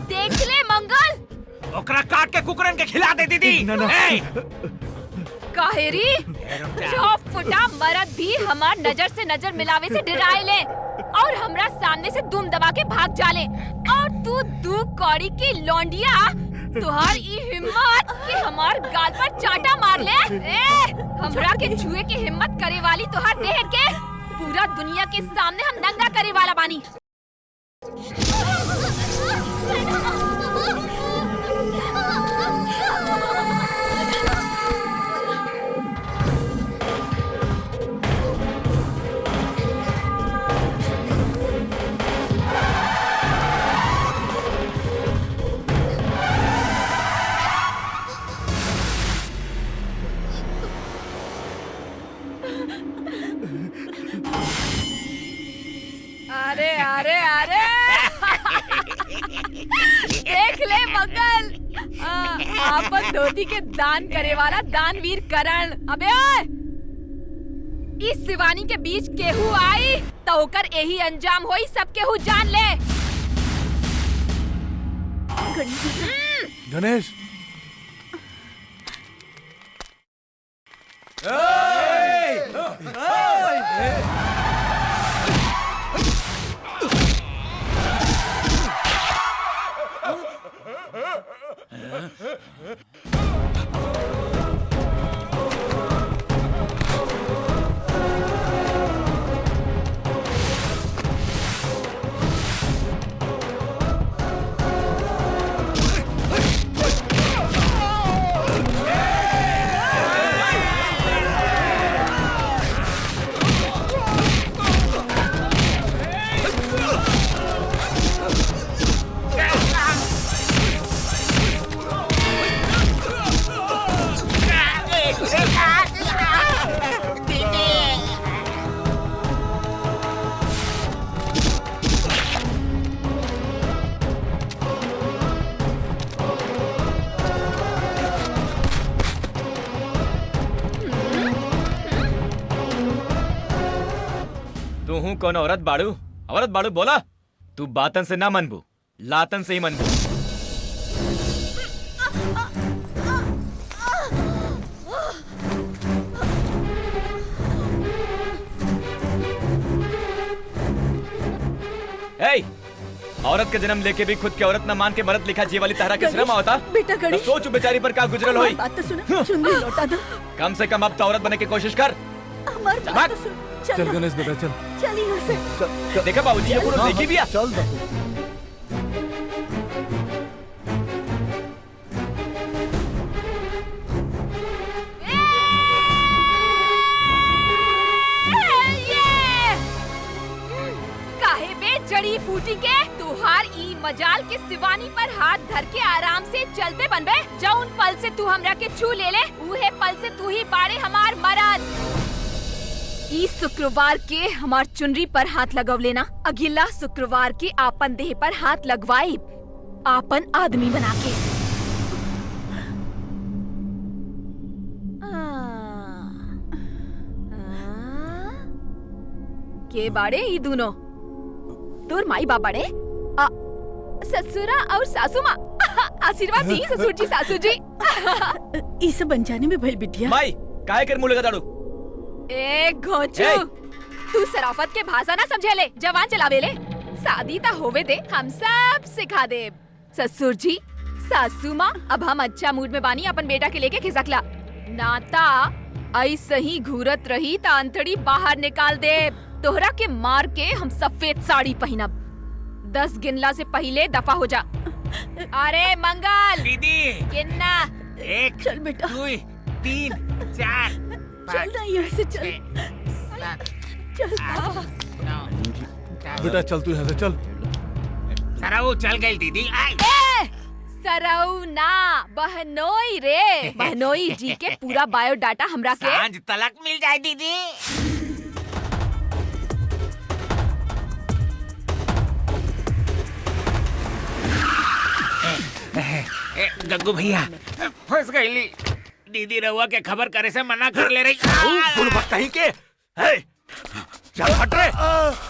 देख ले मंगल, ओकरा काट के कुकरन के खिला दे दीदी। काहेरी चौप फुटा मर्द भी हमार नजर से नजर मिलावे से डराए ले और हमरा सामने से दुम दबा के भाग जाले। और तू दू कौड़ी की लौंडिया, तुहार ई हिम्मत कि हमार गाल पर चाटा मार ले। हमरा के छुए की हिम्मत करे वाली तुहार देह के पूरा दुनिया के सामने हम नंगा करे वाला बानी। अरे अरे अरे देख ले मंगल, आपन धोती के दान करे वाला दानवीर करण। अबे इस शिवानी के बीच केहू आई तो ओकर यही अंजाम होई, सब केहू जान ले। गणेश तू कौन औरत बाड़ू बोला। तू बातन से ना मनबू, लातन से ही मनबू। औरत के जन्म लेके भी खुद के औरत न मान के मर्द लिखा जी वाली तारा के श्रम होता। बेटा गणेश, तो सोच बेचारी पर क्या गुजरल होई। बात तो सुन, चुन्नी लौटा दो। कम से कम अब तो औरत बनने की कोशिश कर। हमारी बात तो सुन। चल गणेश बेटा चल। चल यहाँ से। देखा बाबूजी ये पूरा देखी भी। चल जड़ी बूटी के तुहार ई मजाल के शिवानी पर हाथ धर के आराम से चलते बनबे। जौन पल से तू हमरा के छू ले उहे पल से तू ही बाड़े हमार मरद। ई शुक्रवार के हमार चुनरी पर हाथ लगव लेना, अगला शुक्रवार के आपन देह पर हाथ लगवाई आपन आदमी बना के। के बाड़े ई दोनों? तोर माई बाप बाड़े? ससुरा और सासू माँ। आशीर्वाद दी ससुर जी सासू जी। ई सब अनजाने में भइल बिटिया। माई काहे कर मुंह लगा दाड़ू? ए घोंचू, तू सराफत के भाषा ना समझे ले, जवान चलावे ले। शादी ता होवे दे, हम सब सिखा दे। ससुर जी सासू माँ, अब हम अच्छा मूड में बानी, अपन बेटा के लेके खिसकला। नाता ऐसे ही घूरत रही ता अंतड़ी बाहर निकाल दे। तोहरा के मार के हम सफेद साड़ी पहनब। 10 गिनला से पहले दफा हो जा। अरे मंगल दीदी, किन्ना 1 चल बेटा, 2 3 4 चल ना यहाँ से चल। चल बेटा चल, तू यहाँ से चल। सराऊ चल गई दीदी। सरऊ ना, बहनोई रे। बहनोई जी के पूरा बायोडाटा हमरा के सांझ तलक मिल जाए दीदी। गग्गू भैया फंस गई। दीदी रहुआ के खबर करे से मना कर ले रही। कहीं के चल हट रे,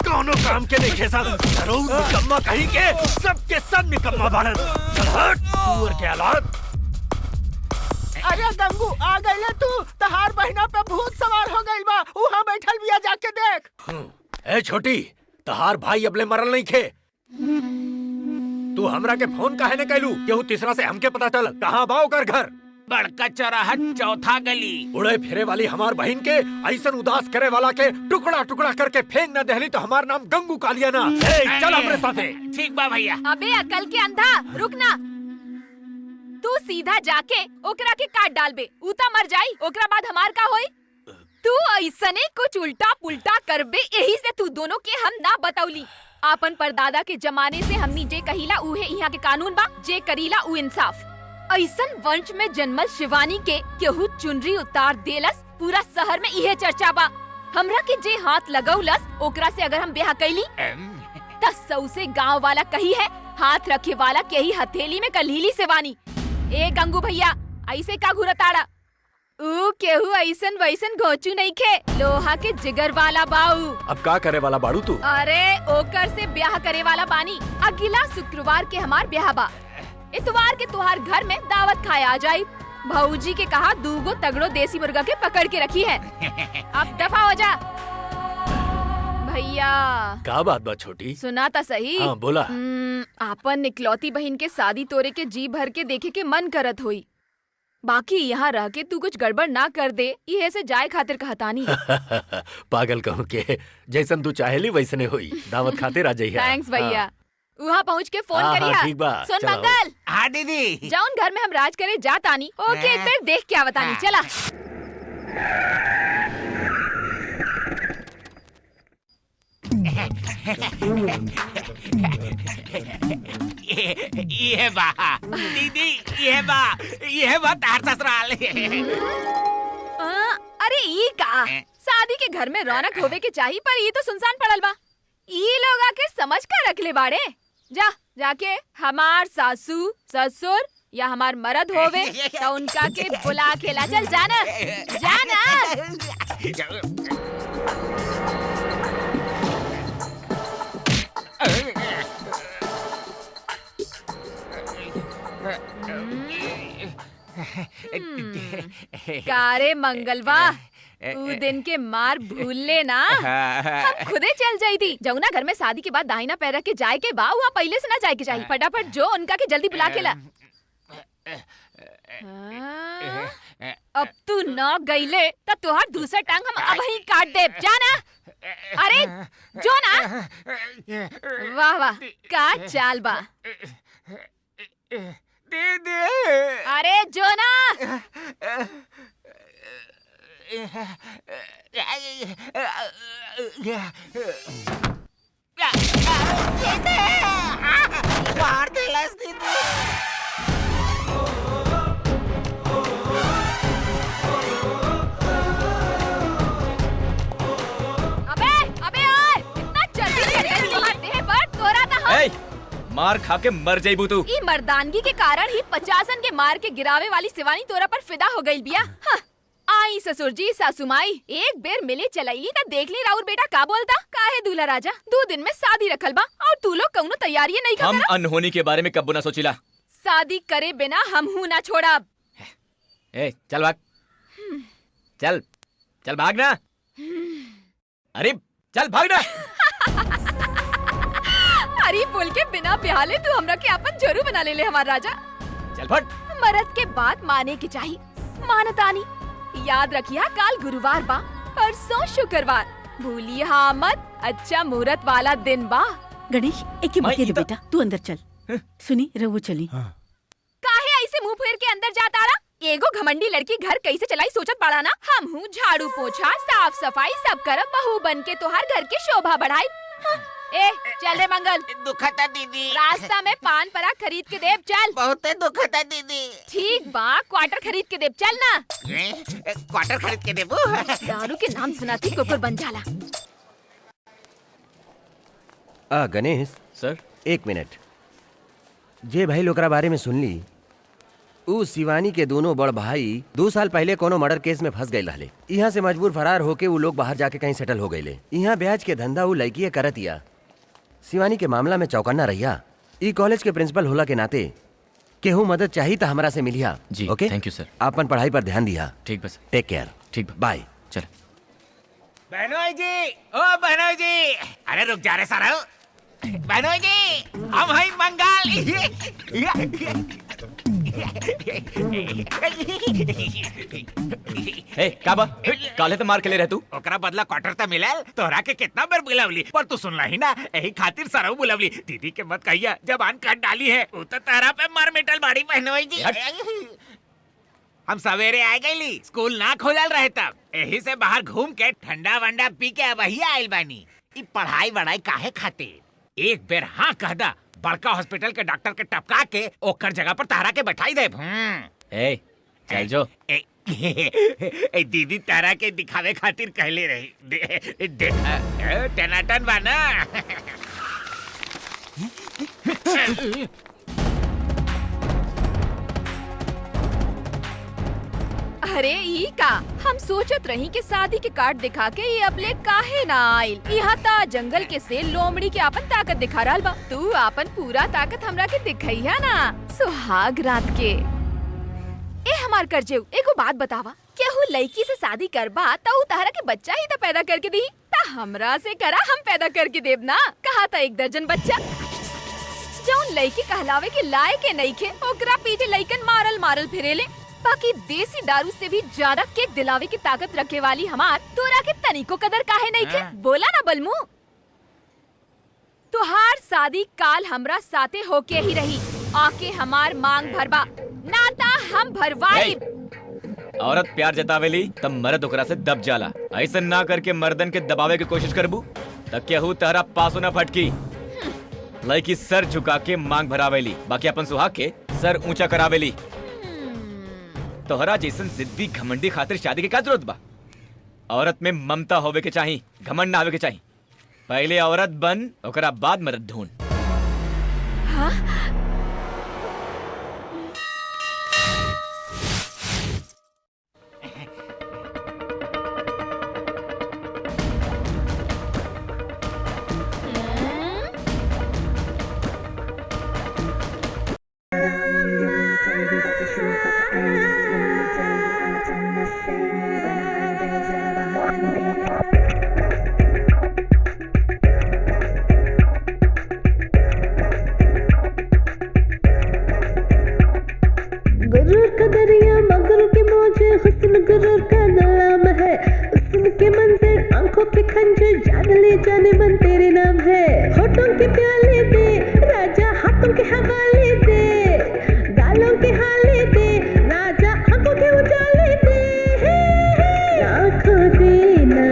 कौनो काम के नहीं खेसा। निकम्मा कहीं के, सबके सब निकम्मा बाड़न। चल हट, सुअर के औलाद। अरे गंगू आ गईले तू, तहार बहिना पे भूत सवार हो गइल बा। वहाँ बैठल बिया, जाके देख। ए छोटी, तहार भाई अबले मरल नहीं खे। तू हमरा के फोन काहे न कैलू? केहू तीसरा से हमके पता चल कहाँ बा ओकर घर। बड़का चौराहा चौथा गली। उड़े फिरे वाली हमार बहन के ऐसन उदास करे वाला के टुकड़ा टुकड़ा करके फेंक न देहली तो हमार नाम गंगू कालिया ना। चल हमरे साथे। ठीक बा भैया। अबे अकल के अंधा, रुक ना। तू सीधा जाके ओकरा के काट डालबे, उता मर जाई। ओकरा बाद हमार का होई? तू ऐसने कुछ उल्टा पुल्टा करबे, यही से तू दोनों के हम ना बतौली। आपन परदादा के जमाने से हमनी जे कहिला उहे यहाँ के कानून बा, जे करीला उ इंसाफ। ऐसन वंश में जन्मल शिवानी के केहू चुनरी उतार देलस, पूरा शहर में इहे चर्चा बा। हमरा के जे हाथ लगौलस ओकरा से अगर हम ब्याह कैली त सौसे गांव वाला कही है हाथ रखे वाला के ही हथेली में कलीली शिवानी। ए गंगू भैया, ऐसे का घुरताड़ा? ऊ केहू ऐसन वैसन घोचू नहीं खे, लोहा के जिगर वाला बाऊ। अब का करे वाला बाड़ू तू? अरे ओकर से ब्याह करे वाला बानी। अगला शुक्रवार के हमार ब्याह बा। इतवार के तुहार घर में दावत खाए आ जाई। भौजी के कहा 2 तगड़ो देसी मुर्गा के पकड़ के रखी है। अब दफा हो जा भैया। का बात बा छोटी? सुना था सही। हाँ बोला। आपन इकलौती बहन के शादी तोरे के जी भर के देखे के मन करत होई। बाकी यहाँ रह के तू कुछ गड़बड़ ना कर दे, ये से जाए खातिर कहतानी। पागल कहूँ के, जैसन तू चाहेली वैसने होई। दावत खातिर आ जाइए। थैंक्स भैया। वहाँ पहुँच के फोन हाँ, करिया। ठीक बा, सुन चलाओ। मंगल। हाँ दीदी। जाउन घर में हम राज करे जातानी। ओके फिर देख क्या बतानी। चला। ये बा दीदी, ये बा तार ससुराल। अरे ई का शादी के घर में रौनक होवे के चाहिए, पर ये तो सुनसान पड़ल बा। ई लोग आके समझ कर रख ले बाड़े। जाके हमार सासू ससुर या हमार मर्द होवे तो उनका के बुला के ला। चल जाना कारे मंगलवा, उ दिन के मार भूल ले ना। हम खुदे चल जाई थी। जमुना घर में शादी के बाद दाहिना पैर रख के जाए के बा, वहाँ पहले से ना जाए के चाहिए। फटाफट जो उनका के जल्दी बुला के ला। अब तू न गईले तो तुहार दूसरा टांग हम अब ही काट दे। जाना। अरे जो ना। वाह वाह, का चाल बा। दीदी। अरे जो ना। मार देलस दीदी। अबे ओए, इतना जल्दी चढ़ गई तुम्हारे देह पर, तोरा तो हम। मार खा के मर जाइबू तू। ई मर्दानगी के कारण ही 50 के मार के गिरावे वाली शिवानी तोरा पर फिदा हो गई बिया। हाँ। आई ससुर जी सासू माई एक बेर मिले चलैली त देख ली राउर बेटा का बोलता। काहे दूल्हा राजा 2 दिन में शादी रखल बा और तू लोग कौनो तैयारी नहीं हम कर। अनहोनी के बारे में कब्बो ना सोचिला। शादी करे बिना हम हूँ ना छोड़ब। ए चल भाग, चल चल भाग ना। अरे चल भाग ना। अरे बोल के बिना ब्याले तू हमरा के अपन जोरू बना ले हमार राजा। चल फट। मरद के बात माने की चाहिए, मानतानी। याद रखिया काल गुरुवार बा, परसों शुक्रवार, भूलिया मत। अच्छा मुहूर्त वाला दिन बा। गणेश एक ही बके दे बेटा, तू अंदर चल। सुनी रघु चली। काहे ऐसे मुंह फेर के अंदर जाता रहा? एगो घमंडी लड़की घर कैसे चलाई सोचत पड़ा ना। हम हूँ झाड़ू पोछा साफ सफाई सब करब, बहू बन के तोहार घर के शोभा बढ़ाई। हाँ। ए चल रे मंगल। दुखता दीदी। रास्ता में पान पराग खरीद के देब चल। बहुत दुखता दीदी। ठीक बा क्वार्टर खरीद के देब चल ना। क्वार्टर खरीद के देबो। दारू के नाम सुनाती कुकुर बन जाला। गणेश सर 1 मिनट। जे भाई लोकरा बारे में सुन ली, ऊ शिवानी के दोनों बड़ भाई 2 साल पहले कोनो मर्डर केस में फंस गए रहले। यहाँ से मजबूर फरार होके ऊ लोग बाहर जाके कहीं सेटल हो गए। यहाँ ब्याज के धंधा ऊ लड़की करतिया। शिवानी के मामला में चौकन्ना रहिया। ई कॉलेज के प्रिंसिपल होला के नाते केहू मदद चाहिए तो हमरा से मिलिया। जी ओके थैंक यू सर। अपन पढ़ाई पर ध्यान दिया। ठीक बस। Take care. ठीक बाय। चल। बहनोई जी, ओ बहनोई जी, अरे रुक जा रे सारा। बहनोई जी, हम हैं मंगल। ए काबा काले तो मार के ले रह तू। ओकरा बदला क्वार्टर त मिलल। तोहरा के कितना बार बुलावली पर तू सुनला ही ना। यही खातिर सरऊ बुलावली। दीदी के मत कहिया जबान काट डाली है। उ तो तोहरा पे मार मिटल बाड़ी बहनोई जी। हम सवेरे आ गईली, स्कूल ना खोलल रहे तब। यही से बाहर घूम के ठंडा वंडा पी के अब ही आइल बानी। ई पढ़ाई वढ़ाई काहे खातिर? एक बेर हाँ कह दा, बड़का हॉस्पिटल के डॉक्टर के टपका के ओकर जगह पर तारा के बैठाई दे। ए चल जो। ए दीदी तारा के दिखावे खातिर कहले रही। टनाटन बा ना। अरे ई का हम सोचत रही कि शादी के कार्ड दिखा के ये अबले काहे ना आइल। यहाँ ता जंगल के से लोमड़ी के अपन ताकत दिखा रहा बा। तू अपन पूरा ताकत हमरा के दिखाइया ना सुहाग रात के। ए हमार करजेऊ एगो बात बतावा, केहू लड़की से शादी करबा ता उ तहरा के बच्चा ही तो पैदा करके दी। ता हमरा से करा हम पैदा करके देब ना। कहा था 1 दर्जन बच्चा। जौन लड़की कहलावे के लायक के नहीं खे ओकरा पीछे लइकन मारल मारल फिरेले। बाकी देसी दारू से भी ज्यादा केक दिलावे की ताकत रखे वाली हमार तोरा के तनिको कदर काहे नहीं खे? बोला ना बलमू। तुहार शादी काल हमरा साथे होके ही रही। आके हमार मांग भरबा नाता हम भरवाई। औरत प्यार जतावेली तब मर्द ओकरा से दब जाला। ऐसा ना करके मर्दन के दबावे की कोशिश करबू तब केहू तहरा पासो ना फटकी। लड़की सर झुका के मांग भरावेली, बाकी अपन सुहाग के सर ऊंचा करावेली। तोहरा जैसन जिद्दी घमंडी खातिर शादी के का जरूरत बा? औरत में ममता होवे के चाहिए, घमंड ना होवे के चाहिए। पहले औरत बन ओकरा बाद मर्द ढूंढ। हाँ? गुरूर का दरिया मगरू के मौजे हुस्न गुरूर का गुलाम है। हुस्न के मंजर आंखों के खंजर जान ले जाने मन तेरे नाम है। होठों के प्याले दे राजा हाथों के हवाले दे, गालों के हाले दे राजा आंखों के उजाले दे। आंखों देना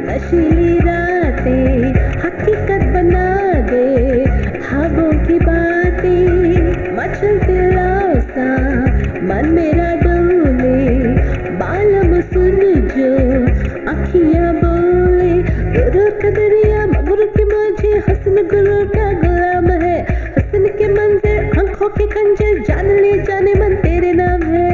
नशीली रातें हकीकत बना दे, ख्वाबों की बातें मचल दिलों सा मन मेरा डोले। बालम सुन जो अखियां बोले, गुरूर का दरिया मगरू के मौजे हुस्न गुरूर का गुलाम है। हुस्न जाने मन तेरे नाम है।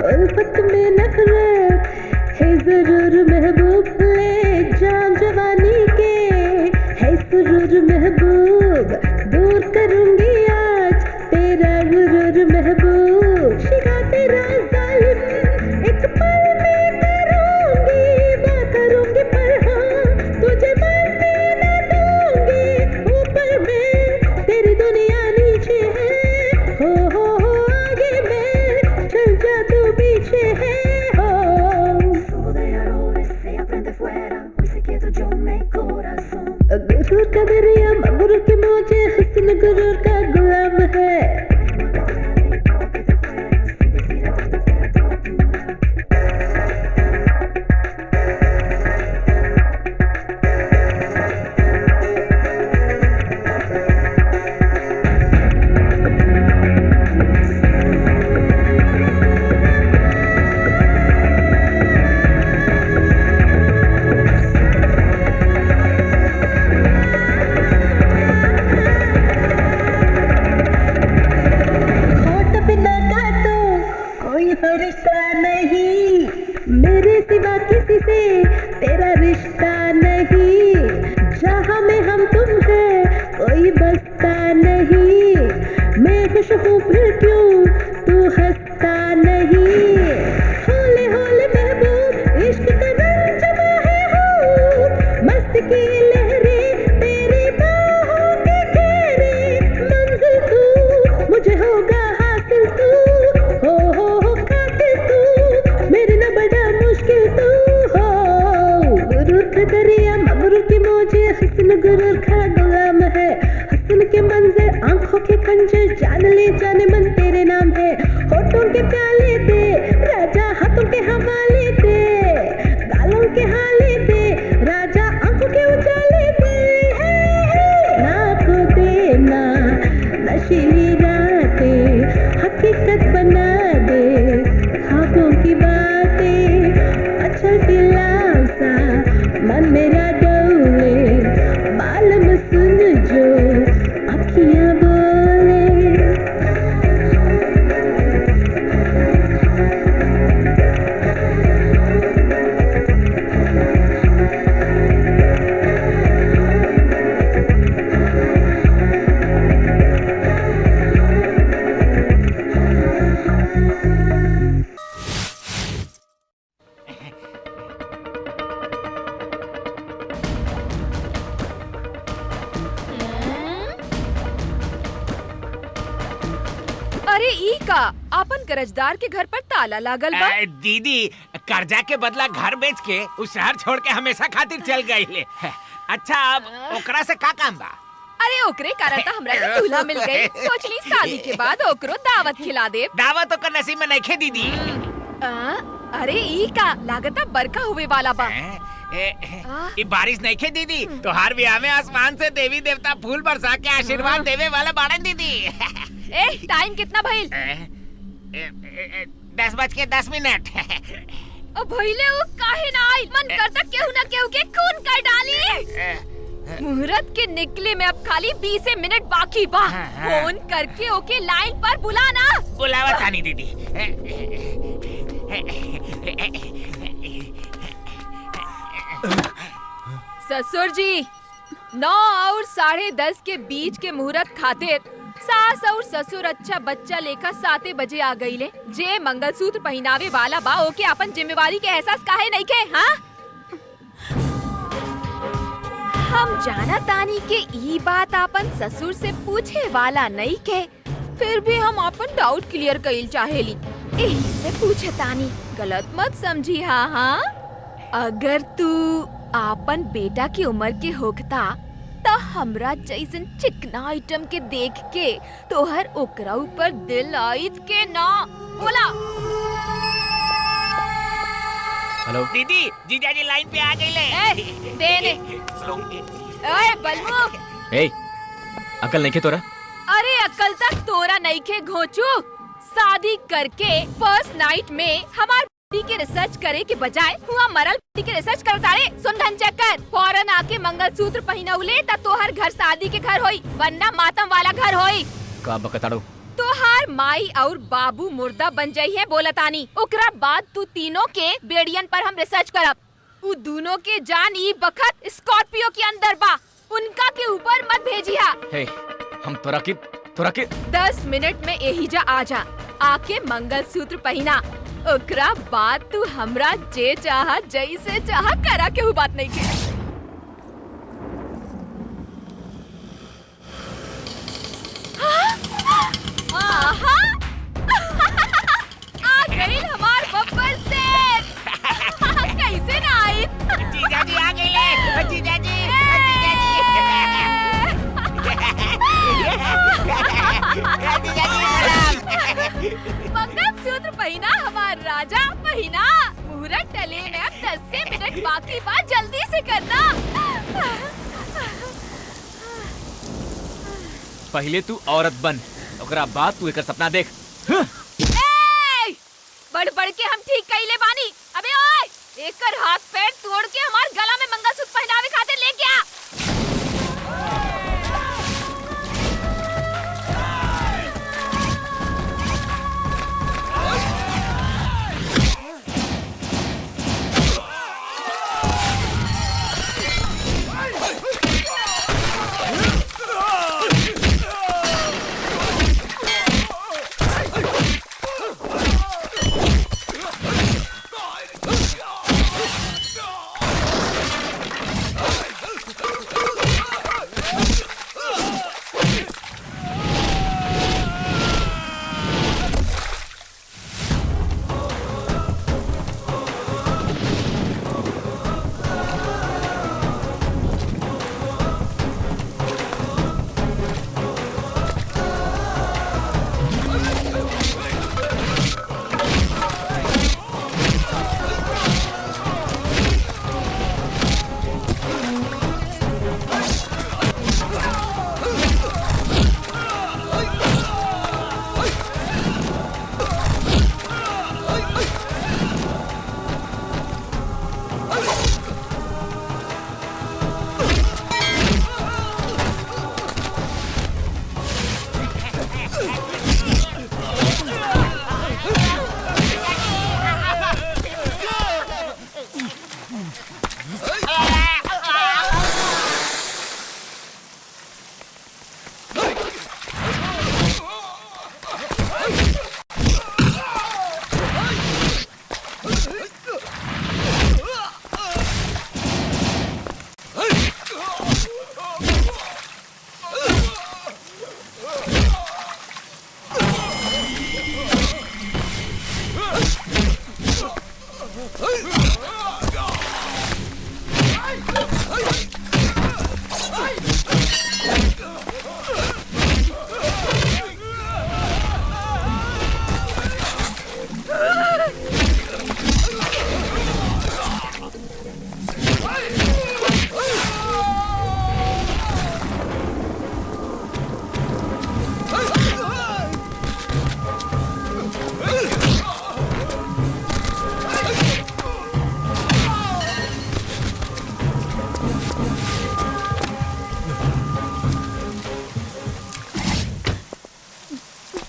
उल्फत में नफरत है जरूर महबूब, ले जान जवानी के है सुरूर महबूब, दूर करूंगी आज तेरा गुरूर महबूब, शिका तेरा जालिम एक पल में करूंगी, मैं करूंगी पर हाँ तुझे मरने न दूंगी, ऊपर में तेरी दुनिया नीचे है, हो आगे में चल जा तू पीछे है, हो गुरूर का दरिया मगरूर के मौजे, हुस्न गुरूर का गुलाम है। रिश्ता नहीं मेरे सिवा किसी से, तेरा रिश्ता नहीं, जहाँ में हम तुम है कोई बसता नहीं, मैं खुश हूँ फिर क्यों तू हंसता नहीं, होले होले महबूब इश्क का रंग जमा है, हो मस्त की लहरें तेरी बाहों के घेरे, मंजिल तू मुझे होगा हासिल तू, हो मेरे न बड़ा मुश्किल तू, हो गुरूर का दरिया मगरूर की मौजे, हुस्न गुरूर का गुलाम है, हुस्न के मंजर आंखों के खंजर, जान ले जाने मन तेरे नाम है, होठों के प्याले दे राजा हाथों के हवाले दे, गालों के हाले दे राजा आंखों के उजाले दे, ना को देना नशीली रातें हकीकत बना दे, ख्वाबों की बातें अच्छा दिलासा मन मेरा डोले, मालूम सुन जो अखियां बोले। अरे ई का अपन कर्जदार के घर पर ताला लागल बा। दीदी कर्जा के बदला घर बेच के उस शहर छोड़ के हमेशा खातिर चल गई ले। अच्छा अब ओकरा से का काम बा? अरे ओकरे कारण तो हमरा के दूल्हा मिल गई, सोचली शादी के बाद ओकरो दावत खिला दे। दावत ओकर नसीब में नइखे दीदी। अरे ई का लागता बरखा हुए वाला बा। ये बारिश नहीं खे दीदी, तोहार ब्याह में आसमान से देवी देवता फूल बरसा के आशीर्वाद देवे वाला बाड़न दीदी। टाइम कितना भइल? 10:10। अब भइले वो काहे ना आई? मन करता केहू ना केहू के खून कर डाली। मुहूर्त के निकले में अब खाली 20 मिनट बाकी बा। फोन करके ओके लाइन पर बुलाना। बुलावा तानी दीदी। ससुर जी 9 और 10:30 के बीच के मुहूर्त खातिर सास और ससुर अच्छा बच्चा लेकर 7 बजे आ गई ले। जे मंगलसूत्र पहनावे वाला बा ओके अपन जिम्मेवारी के एहसास काहे नहीं के? हाँ हम जाना तानी के ई बात अपन ससुर से पूछे वाला नहीं के, फिर भी हम अपन डाउट क्लियर कइल चाहेली, यही से पूछे तानी, गलत मत समझी। हाँ, अगर तू आपन बेटा की उम्र के होखता त हमरा जैसन चिकना आइटम के देख के तोहर ओकरा ऊपर दिल आइत के ना। बोला। हेलो दीदी, जीजाजी लाइन पे आ गए। देने। ओए बलमू। ए, अकल नहीं खे तोरा? अरे अकल तक तोरा नहीं खे घोचू। शादी करके फर्स्ट नाइट में हमार के रिसर्च करे के बजाय हुआ मरल के रिसर्च करता रे। सुन धन चक्कर, फौरन आके मंगलसूत्र पहिनौले त तोहर घर शादी के घर होई, वरना मातम वाला घर होई। का बकताड़ो? तोहार माई और बाबू मुर्दा बन जाई है बोलतानी। ओकरा बाद तू तीनों के बेड़ियन पर हम रिसर्च करब। उ दोनों के जान ई बखत स्कॉर्पियो के अंदर बा, उनका के ऊपर मत भेजिया। हे, हम तोरा के 10 मिनट में यही जा आ जा, आके मंगलसूत्र पहिना। ओकरा बाद तू हमरा जे चाहा जैसे चाहा करा के बात नहीं के। आहा आ गई हमार बब्बर सेठ। कैसे ना आई? जीजाजी आ गए। जीजाजी मंगलसूत्र पहिना हमार राजा पहिना। मुहूर्त टले में अब 10 मिनट बाकी बा, जल्दी से करना। पहले तू औरत बन, ओकरा बाद तू एकर सपना देख। बढ़ बढ़ के हम ठीक कइले बानी। अबे ओए, एकर हाथ पैर तोड़ के हमार गला में मंगलसूत्र पहनावे खातिर लेके आ।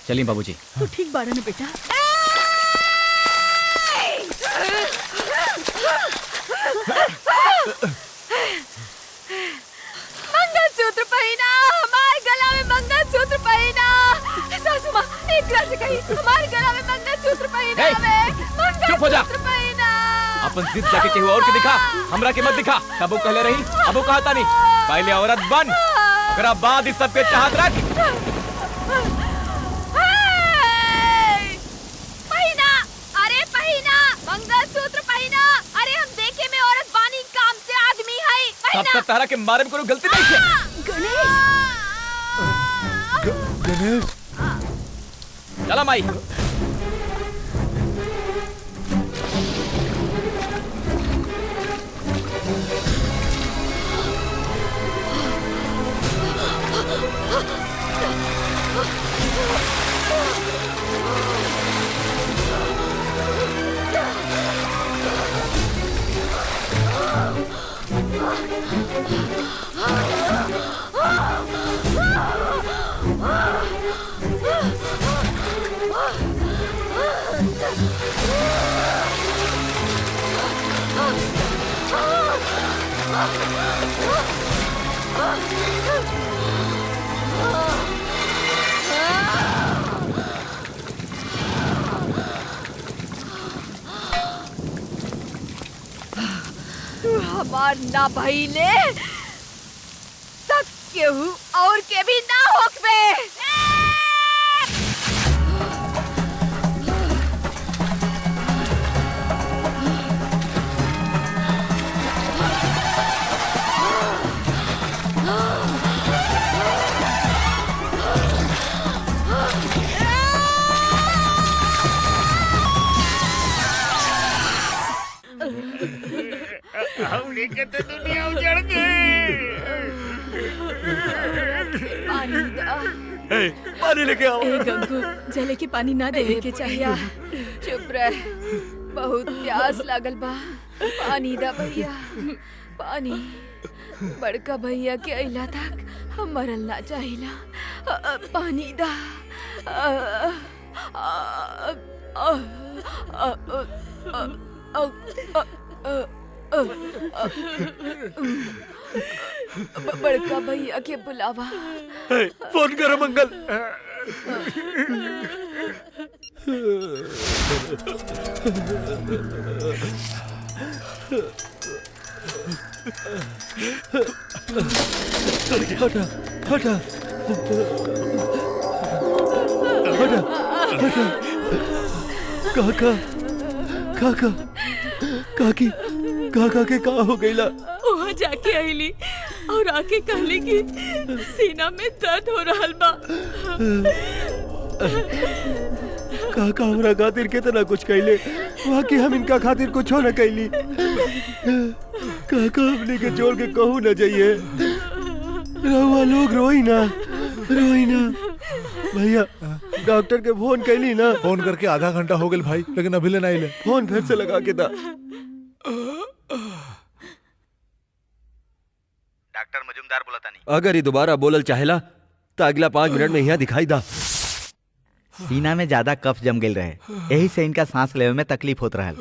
चलिए बाबूजी। तू ठीक बाड़ा ना बेटा? मंगलसूत्र पहना, हमारे गला में मंगलसूत्र पहना। सासू माँ, एकरा से कही हमारे गला में मंगलसूत्र पहना। चुप हो जा। पहना। अपन जिद जाके केहू और के दिखा, हमरा के मत दिखा। कबो कहले रही, अबो कहता नहीं। पहले औरत बन, ओकरा बाद इस सब के चाहत रख। के मारे में कोनो गलती नहीं है। गणेश चला माई। हमार ना भइले तक केहू और के भी ना होकबे। हमने के तो दुनिया उजड़ गई। पानी दा। पानी लेके आओ। ए गंगू जले के पानी ना देवे के चाहिए। चुप रह, बहुत प्यास लागल बा। पानी दा भैया, पानी। बड़का भैया के अइला तक हम मरल ना चाहिला। पानी दा। बड़का भैया के बुलावा। फोन करो मंगल। हटा हटा हटा हटा। काका काका काकी काका के का हो गईला? वहाँ जाके आईली और आके कहली कि सीना में दर्द हो रहल बा। काका हमरा खातिर कितना कुछ कैले, बाकी हम इनका खातिर कुछ न कैली। काका हमने के छोड़ के कहू न जाइए। रहुआ लोग रोई ना भैया। डॉक्टर के फोन कैली ना? फोन करके आधा घंटा हो गया भाई, लेकिन अभी ले नहीं ले। फोन फिर से लगा के दा। डॉक्टर मजुमदार बोला था नहीं। अगर ये दोबारा बोलल चाहेला तो अगला 5 मिनट में यहाँ दिखाई दा। सीना में ज्यादा कफ जम गई रहे, यही से इनका सांस लेवे में तकलीफ होत रहल।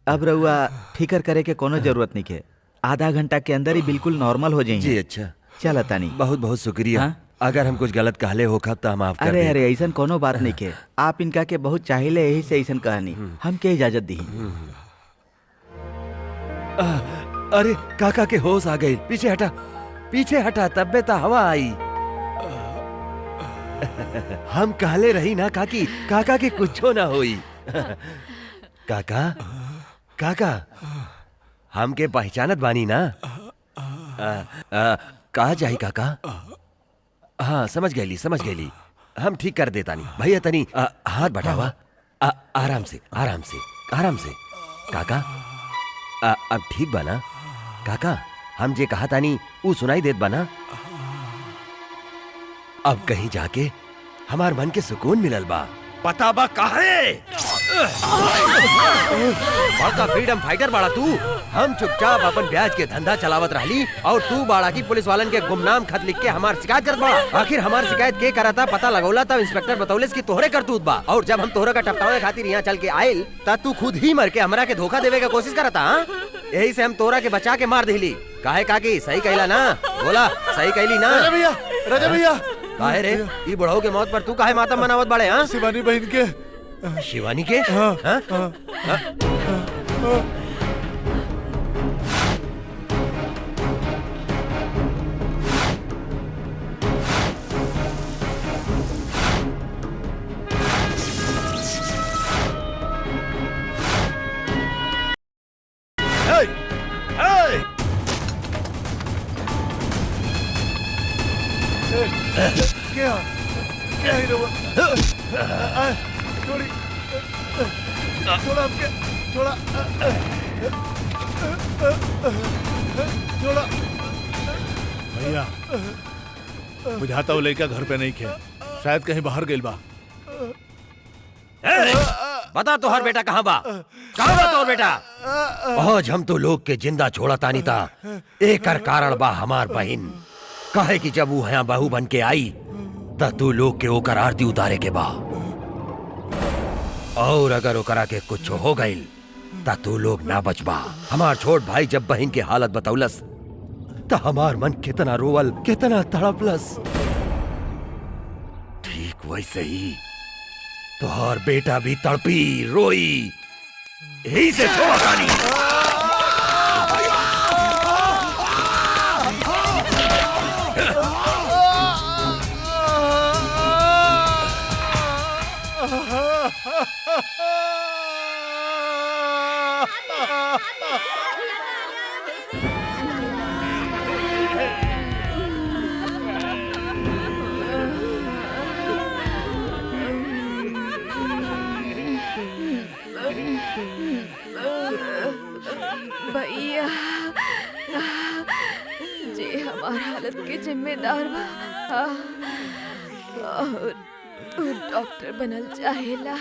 अब रहुआ फिकर करे के कोनो जरूरत नहीं के। आधा घंटा के अंदर ही बिल्कुल नॉर्मल हो जाएंगे। जी अच्छा, चल तानी। बहुत बहुत शुक्रिया। हाँ? अगर हम कुछ गलत कहले हो खब तो हम माफ कर अरे दें। अरे ऐसा कोनो बात नहीं के। आप इनका के बहुत चाहिले, यही से ऐसा कहानी हम के इजाजत दी। अरे काका के होश आ गए। पीछे हटा तब बेता हवा आई। हम कहले रही ना काकी, काका के कुछो ना होई। काका हमके पहचानत बानी ना? कहा जाई काका? हाँ समझ गईली। हम ठीक कर देता नहीं भैया। तनी हाथ बढ़ावा। आराम से काका। अब ठीक बना काका? हम जे कहा तानी ऊ सुनाई देत बना? अब कहीं जाके हमार मन के सुकून मिलल बा। पता बा काहे? बड़का फ्रीडम फाइटर बाड़ा तू। हम चुपचाप अपन ब्याज के धंधा चलावत रहली और तू बाड़ा की पुलिस वालन के गुमनाम खत लिख के हमार शिकायत करत बा। आखिर हमार शिकायत के करता पता लगौला तब इंस्पेक्टर बतौलेस कि तोहरे करतूत बा। और जब हम तोहरा का टपटावे खातिर यहाँ चल के आयल तब तू खुद ही मर के हमरा के धोखा देवे का कोशिश करता। यही से हम तोरा के बचा के मार दिली। काहे काकी सही कहला ना? बोला सही कहली ना? राजा भैया काहे रे ई बुढ़ऊ के मौत पर तू काहे मातम मनावत बड़े? हाँ शिवानी बहन के। शिवानी के? हाँ, हाँ? हाँ, हाँ? क्या ही रहुआ थोड़ी थोड़ा हमके थोड़ा थोड़ा भैया बुझाता हूँ लड़का घर पे नहीं खे, शायद कहीं बाहर गेल बा। बता तोहर बेटा कहाँ बा? कहाँ बा तोहर बेटा? आज हम तो लोग के जिंदा छोड़ा तानी था, एकर कारण बा हमार बहिन। कहे कि जब वो यहाँ बहू बन के आई त तू लोग के ओकर आरती उतारे के बा, और अगर ओकरा के कुछ हो गईल त तू लोग ना बचबा। हमार छोट भाई जब बहिन के हालत बतौलस त हमार मन कितना रोवल, कितना तड़पलस। ठीक वैसे ही तोहर बेटा भी तड़पी रोई, यही से छोड़ा कहानी। भैया जे हमार हालत के जिम्मेदार बा और डॉक्टर बनल चाहेला,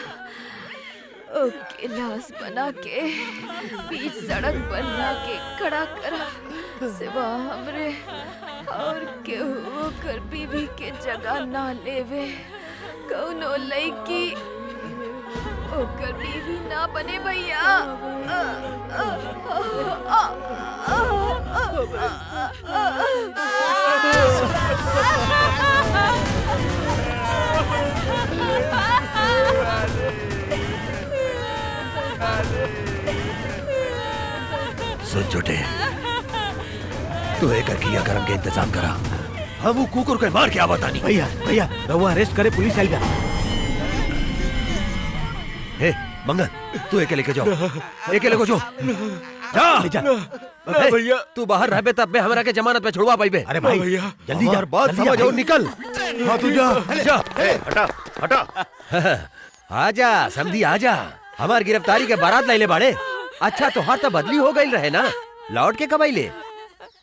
ओके लाश बना के बीच सड़क पर ला के खड़ा करा। सिवा हमरे और केहू कर बीवी के जगह ना लेवे। कौनो लड़की ओकर बीवी ना बने भैया। सुन छोटे, तू एक किया गरम के इंतजाम करा, हम वो कुकुर के मार के आवतानी। भैया भैया रहुआ अरेस्ट करे, पुलिस आई बा। हे मंगल, तू एके लेके जाओ, एके लेको जाओ, जा भैया तू बाहर रह बे तब बे हमरा के जमानत पे छुड़वा पाइबे। अरे भाई भैया जल्दी यार, बात समझ और निकल। हाँ तू जा जा, हटा हटा। आजा समझी आजा, हमार गिरफ्तारी के बारात लाइले बाड़े। अच्छा तो हाथ तो बदली हो गई रहे ना, लौट के कब आइले?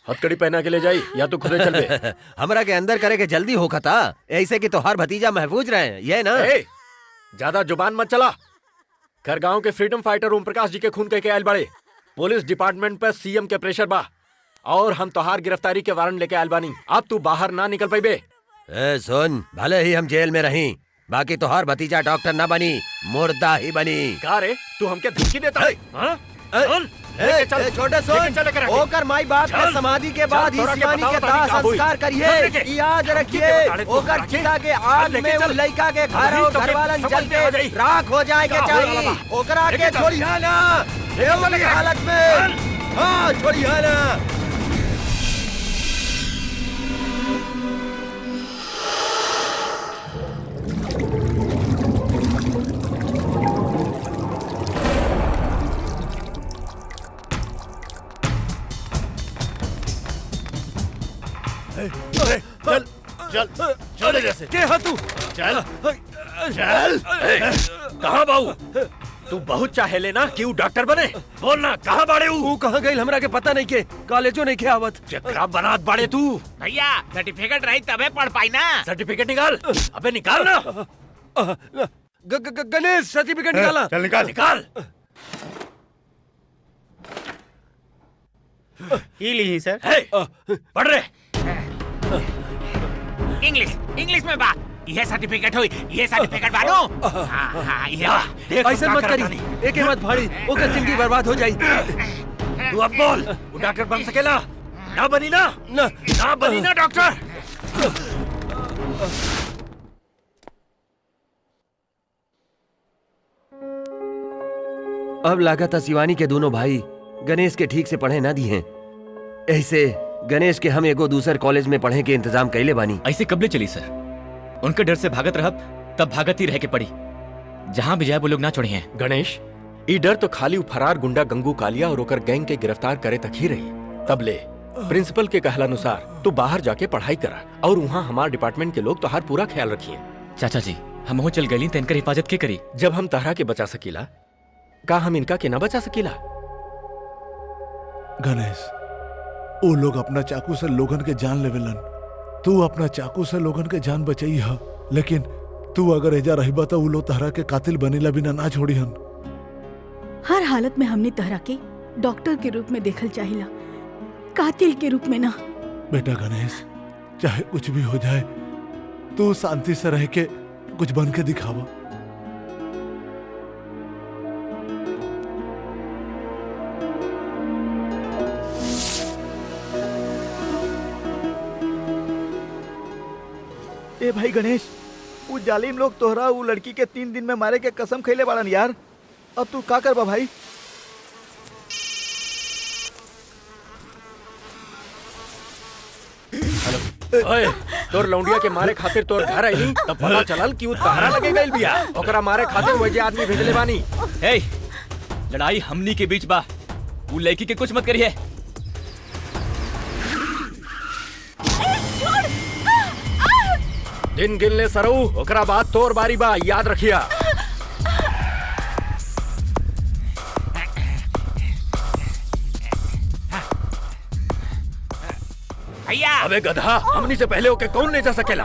हथकड़ी पहना के ले जाई या तो खुदे चल बे। हमरा के अंदर करे के जल्दी होखा था, ऐसे कि तोहार भतीजा महफूज रहे, ये ना। ज्यादा जुबान मत चला। खरगांव के फ्रीडम फाइटर ओम प्रकाश जी के खून कह के आयल बड़े। पुलिस डिपार्टमेंट पर सीएम के प्रेशर बा और हम तोहार गिरफ्तारी के वारंट लेके आयल बानी। अब तू बाहर ना निकल पाइबे। ए सुन, भले ही हम जेल में रही, बाकी तोहार भतीजा डॉक्टर ना बनी, मुर्दा ही बनी। का रे, तू हमके धमकी देता है? छोटे सुन, ओकर माई बाप के समाधि के बाद ही शिवानी के दाह संस्कार करिए। याद रखिए, ओकर चिता के आग में उस लड़का के घर और घरवालन जल के राख हो जाए के चाहिए। ओकरा के छोड़िया ना वाली हालत में। हाँ छोड़िया ना। चल चल चल जैसे के हा तू? चल चल। कहाँ बाऊ? तू बहुत चाहे लेना कि डॉक्टर बने। बोलना कहाँ बाड़े? तू कहाँ गई हमरा के पता नहीं के, कॉलेजो नहीं के आवत। चक्रा बनात बाड़े तू। भैया सर्टिफिकेट रही तबे पढ़ पाई ना। सर्टिफिकेट निकाल। अबे निकाल ना। गणेश सर्टिफिकेट निकाला। चल निकाल निकाल। ये ली सर। पढ़ रहे। इंग्लिश में बात। ये सर्टिफिकेट हुई, ये सर्टिफिकेट बानो। हाँ ये ऐसा मत करी, एक मत भाड़ी, ओकर जिंदगी बर्बाद हो जाई। तू अब बोल, वो डॉक्टर बन सकेला? ना बनी ना, ना बनी ना डॉक्टर। अब लागत शिवानी के दोनों भाई गणेश के ठीक से पढ़े ना दी हैं, ऐसे गणेश के हम एगो दूसर कॉलेज में पढ़े के इंतजाम कैले बानी। ऐसे कबले चली सर? उनके डर से भागत रहब तब भागत ही रह के पड़ी, जहां भी जाए वो लोग ना छोड़े हैं। गणेश, ई डर तो खाली फरार गुंडा गंगू कालिया और ओकर गैंग के गिरफ्तार करे तक ही रही। तब ले प्रिंसिपल के कहलानुसार तू बाहर जाके पढ़ाई करा और वहाँ हमारे डिपार्टमेंट के लोग तोहार पूरा ख्याल रखिए। चाचा जी हम हो चल गई तेनकर हिफाजत के करी। जब हम तहरा के बचा सकीला का हम इनका के ना बचा सकीला? गणेश, वो लोग अपना चाकू से लोगन के जान लेवेलन, तू अपना चाकू से लोगन के जान बचाई है, लेकिन तू अगर एजा रहीबा तो वो लोग तहरा के कातिल बनेला बिना ना छोड़ी हन। हर हालत में हमने तहरा के डॉक्टर के रूप में देखल चाहिला, कातिल के रूप में ना। बेटा गणेश, चाहे कुछ भी हो जाए तू शांति से रह के कुछ बन के दिखावा। ए भाई गणेश, वो जालिम लोग तोहरा वो लड़की के 3 दिन में मारे के कसम खैले बाड़न यार। अब तू का करबा भाई? ओए, तोर लौंडिया के मारे खातिर तोर घर आई तब पता चलल कि उ तहरा लगे गइल बिया। ओकरा मारे खातिर वही आदमी भेजले बानी। हे, लड़ाई हमनी के बीच बा, वो लड़की के कुछ मत करिए। दिन गिन ले सरऊ, ओकरा बाद तोर बारी बा, याद रखिया। भैया, अबे गधा, हमनी से पहले ओके कौन ले जा सकेला?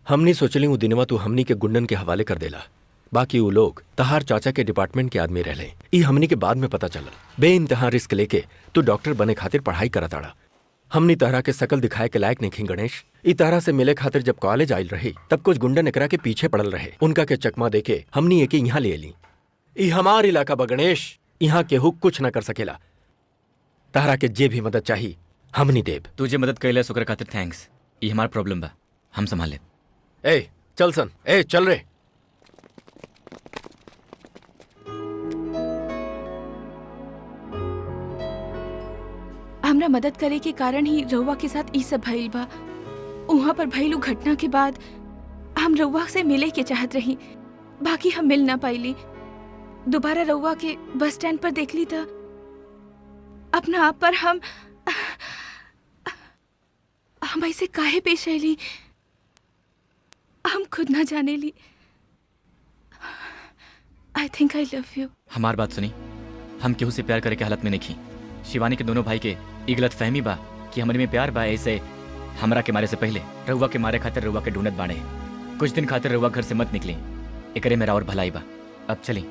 हमनी सोचली वो दिनवा तू हमनी के गुंडन के हवाले कर देला, बाकी वो लोग तहार चाचा के डिपार्टमेंट के आदमी रहले। ई हमनी के बाद में पता चलल। बे इंतहा रिस्क लेके तू डॉक्टर बने खातिर पढ़ाई करत आड़ा। हमनी तहरा के शकल दिखाए के लायक नहीं गणेश। ई तहरा से मिले खातिर जब कॉलेज आयल रही तब कुछ गुंडन एकरा के पीछे पड़ल रहे। उनका के चकमा देके हमनी एके यहाँ ले ली। ई हमार इलाका बा गणेश, यहाँ केहू कुछ न कर सकेला। तहरा के जे भी मदद चाहिए हमनी देब। तुझे मदद कैला सुकर खातिर थैंक्स। ये हमार प्रॉब्लम बा, हम संभाल ले। ए चल सन, ए चल रे। हमरा मदद करे के कारण ही रउआ के साथ ई सब भइल बा। वहाँ पर भइलू घटना के बाद हम रउआ से मिले के चाहत रही, बाकी हम मिल ना पाइली। दोबारा रउआ के बस स्टैंड पर देख ली था, अपना आप पर हम ऐसे काहे पेश आईली हम खुद ना जाने ली। I think I love you. हमार बात सुनी, हम केहू से प्यार करे के हालत में नहीं। शिवानी के दोनों भाई के ई गलत फहमी बा कि हमारे में प्यार बा। ऐसे हमरा के मारे से पहले रउआ के मारे खातिर रउआ के ढूंढत बाड़े। कुछ दिन खातिर रउआ घर से मत निकले, एकरे मेरा और भलाई बा। अब चली।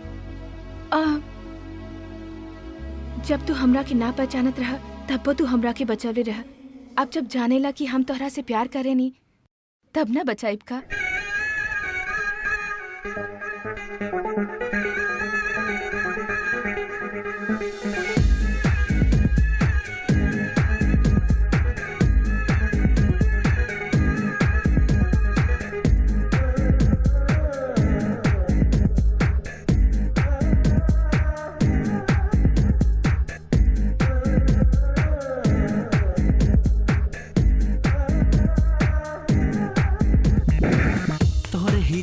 जब तू हमरा के ना पहचानत रहा तब तू हमरा के बचवले रहा। अब जब जाने ला कि हम तोहरा से प्यार करे नी तब ना बचाइब का।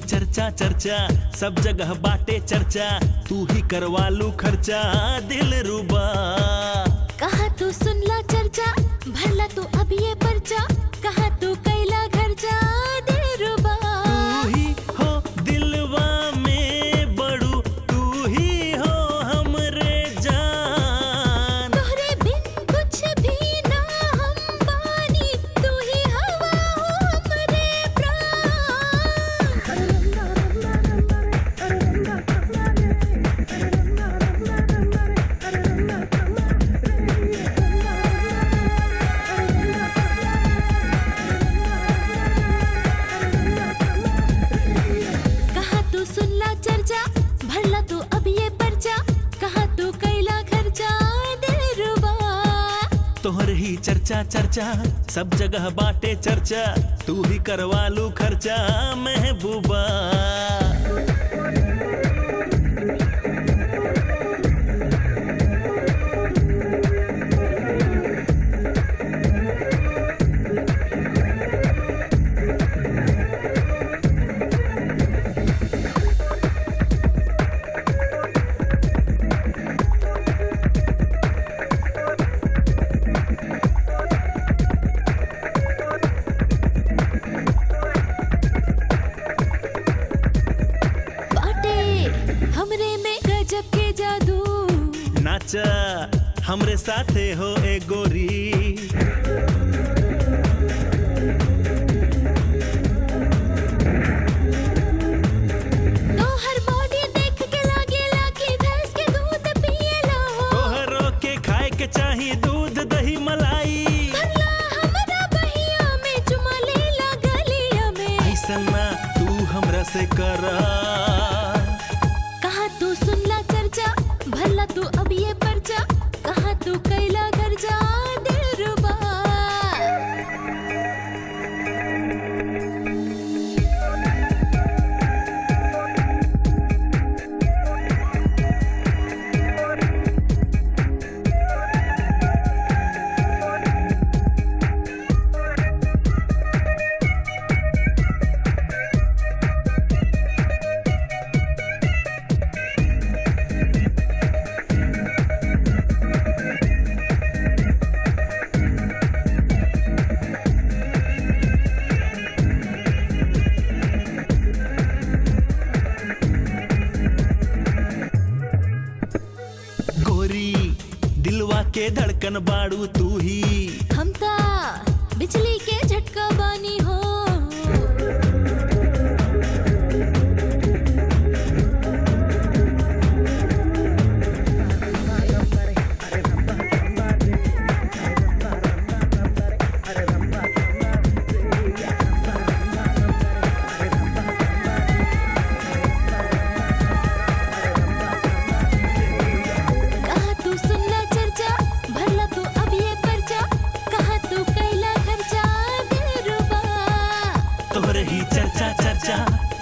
चर्चा चर्चा सब जगह बाटे चर्चा, तू ही करवा लू खर्चा दिल रुबा। कहा तू सुनला चर्चा, भरला तू अब ये पर्चा, कहा तू कैला खर्चा दिल रुबा। तू ही हो दिलवा में बड़ू, तू ही हो हमरे जान। तोहरे बिन कुछ भी ना हम बानी, तू ही हवा हो हमरे प्राण। ही चर्चा चर्चा, सब जगह बाटे चर्चा, तू ही करवा लू खर्चा महबूबा। नाचा हमरे साथे हो ए गोरी, तोहर बॉडी देख के लागेला कि भैंस के दूध पिएला हो। तोहरो के खाए के चाही दूध दही मलाई, भला हमरा बहिया में चुमा लेला गलिया में। ऐसा ना तू हमरा से करा, कहाँ तू सुनला चर्चा, भला तू अब ये पर्चा, कहाँ तू कैला घर जा दिलरुबा। के धड़कन बाड़ू तू ही, हम ता बिजली के झटका बानी हो।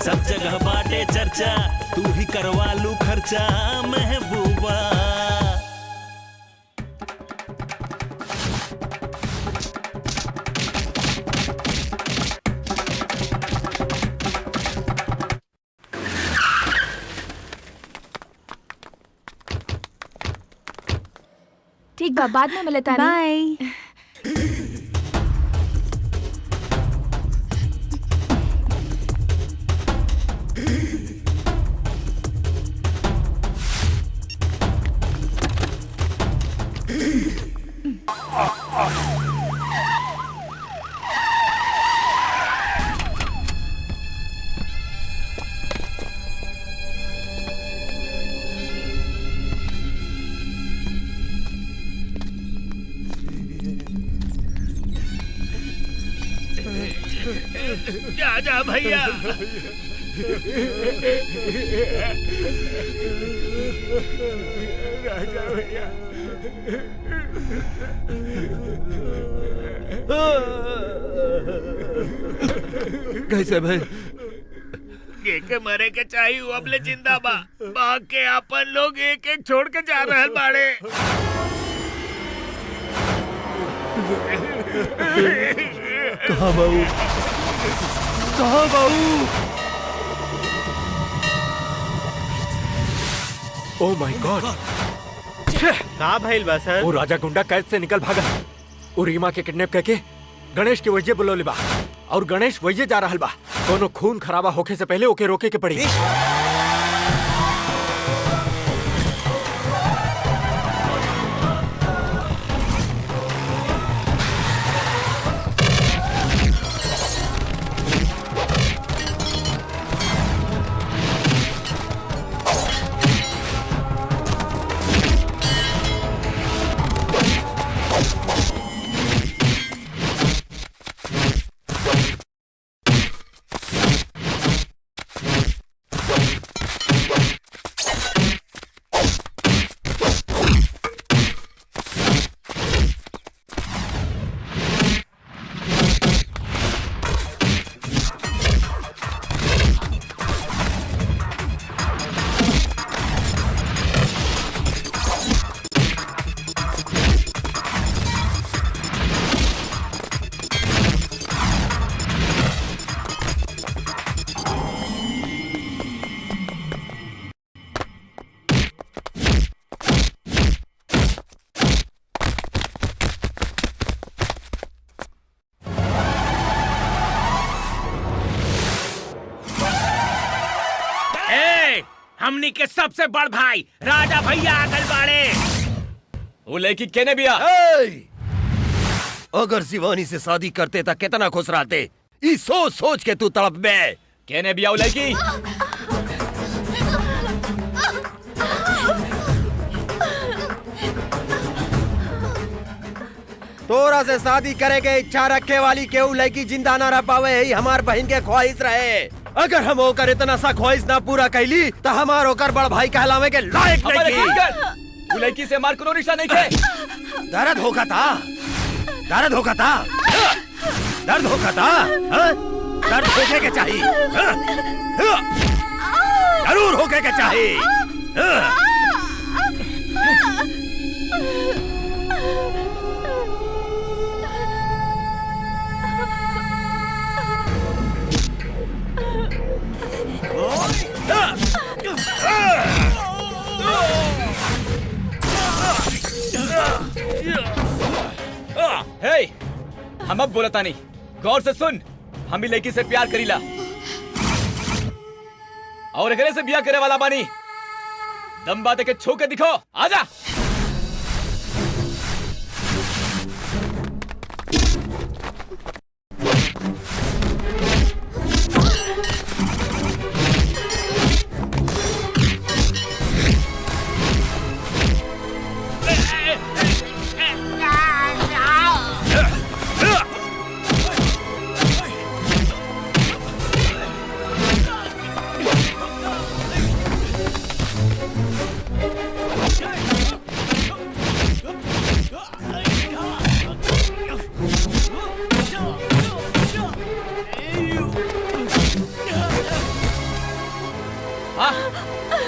सब जगह बाटे चर्चा, तू ही करवा लू खर्चा महबूबा। ठीक बा, बाद में मिलता। बाय। जा भैया। राजा भैया। कैसे भाई? के मरे के चाहिए अब ले जिंदा बा, बाकी अपन लोग एक एक छोड़ के जा रहे बाड़े। कहाँ बाबू? कहाँ बाबू? Oh my God! कहाँ भइल बा सर? वो राजा गुंडा कैद से निकल भागा। वो रीमा के किडनैप करके गणेश के वजह बुलौले बा और गणेश वजह जा रहल बा। दोनों खून खराबा होके से पहले ओके रोके के पड़ी। हमनी के सबसे बड़ भाई राजा भैया आगल बाड़े। वो लड़की केने बिया? अगर शिवानी से शादी करते तो कितना खुश रहते। ई सोच सोच के तू तड़प में। केने बिया वो लड़की? तोरा से शादी करे के इच्छा रखे वाली केहू लड़की जिंदा ना रह पावे, यही हमार बहन के ख्वाहिश रहे। अगर हम ओकर इतना सा ख्वाहिश ना पूरा कैली तो हमार ओकर बड़ भाई कहलावे के लायक नहीं। वो लड़की से मार कोनो रिश्ता नहीं थे। दर्द होगा था, दर्द होगा था, दर्द होगा था, दर्द होके के चाहिए, जरूर होके के चाहिए। हे, हम अब बोलता नहीं, गौर से सुन। हम भी लड़की से प्यार करीला और एकरे से ब्याह करे वाला बानी। दम बात के छू के दिखो, आजा।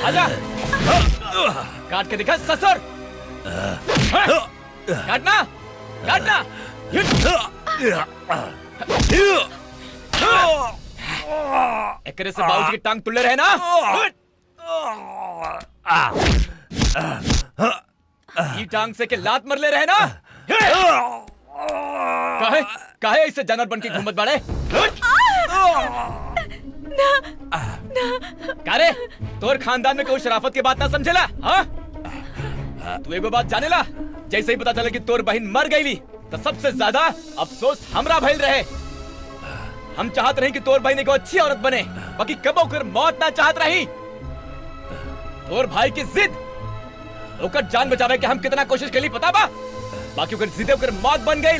आजा, काट के दिखा ससुर। काटना, काटना। एकरे से बाबूजी की टांग तुल्ले रहे ना। ये टांग से के लात मरले रहे ना। काहे काहे ऐसे जानवर बन के घूमत बाड़े? कारे तोर खानदान में कोई शराफत के बात ना समझेला? हाँ? तू एगो बात जानेला? जैसे ही पता चले कि तोर बहन मर गईली तो सबसे ज्यादा अफसोस हमरा भइल रहे। हम चाहत रही कि तोर बहन एगो अच्छी औरत बने, बाकी कबो ओकर मौत ना चाहत रही। तोर भाई की जिद, ओकर जान बचावे के हम कितना कोशिश करी पता बा, बाकी ओकर जिद ओकर मौत बन गई।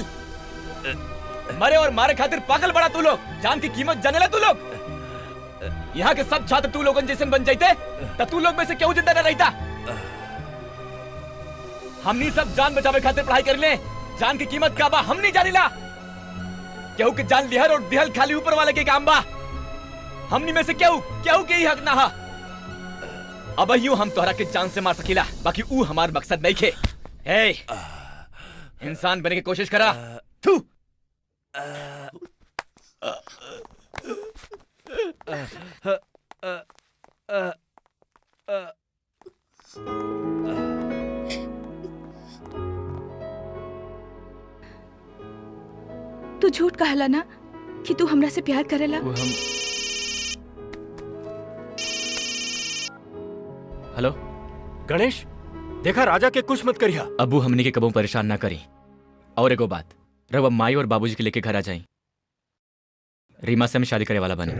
मरे और मारे खातिर पागल बड़ा तू लोग। जान की कीमत जानेला तू लोग? यहाँ के सब छात्र तू लोगन जैसे बन जाते तो तू लोग में से क्यों जिंदा न रहता? हमनी सब जान बचावे खातिर पढ़ाई कर ले। जान की कीमत का बा हम नहीं जानिला। केहू के जान लिहर और दिहल खाली ऊपर वाले के काम बा। हमनी में से केहू के ही हक ना हा। अब यूं हम तोहरा के जान से मार सकीला, बाकी ऊ हमार मकसद नहीं खे। हे, इंसान बने की कोशिश करा। थू। तू झूठ कहला ना कि तू हमरा से प्यार करेला? हेलो गणेश, देखा राजा के कुछ मत करिया। अबू हमनी के कबो परेशान ना करी। और एगो बात, रघुआ माई और बाबूजी के लेके घर आ जाई। रीमा से हम शादी करे वाला बने।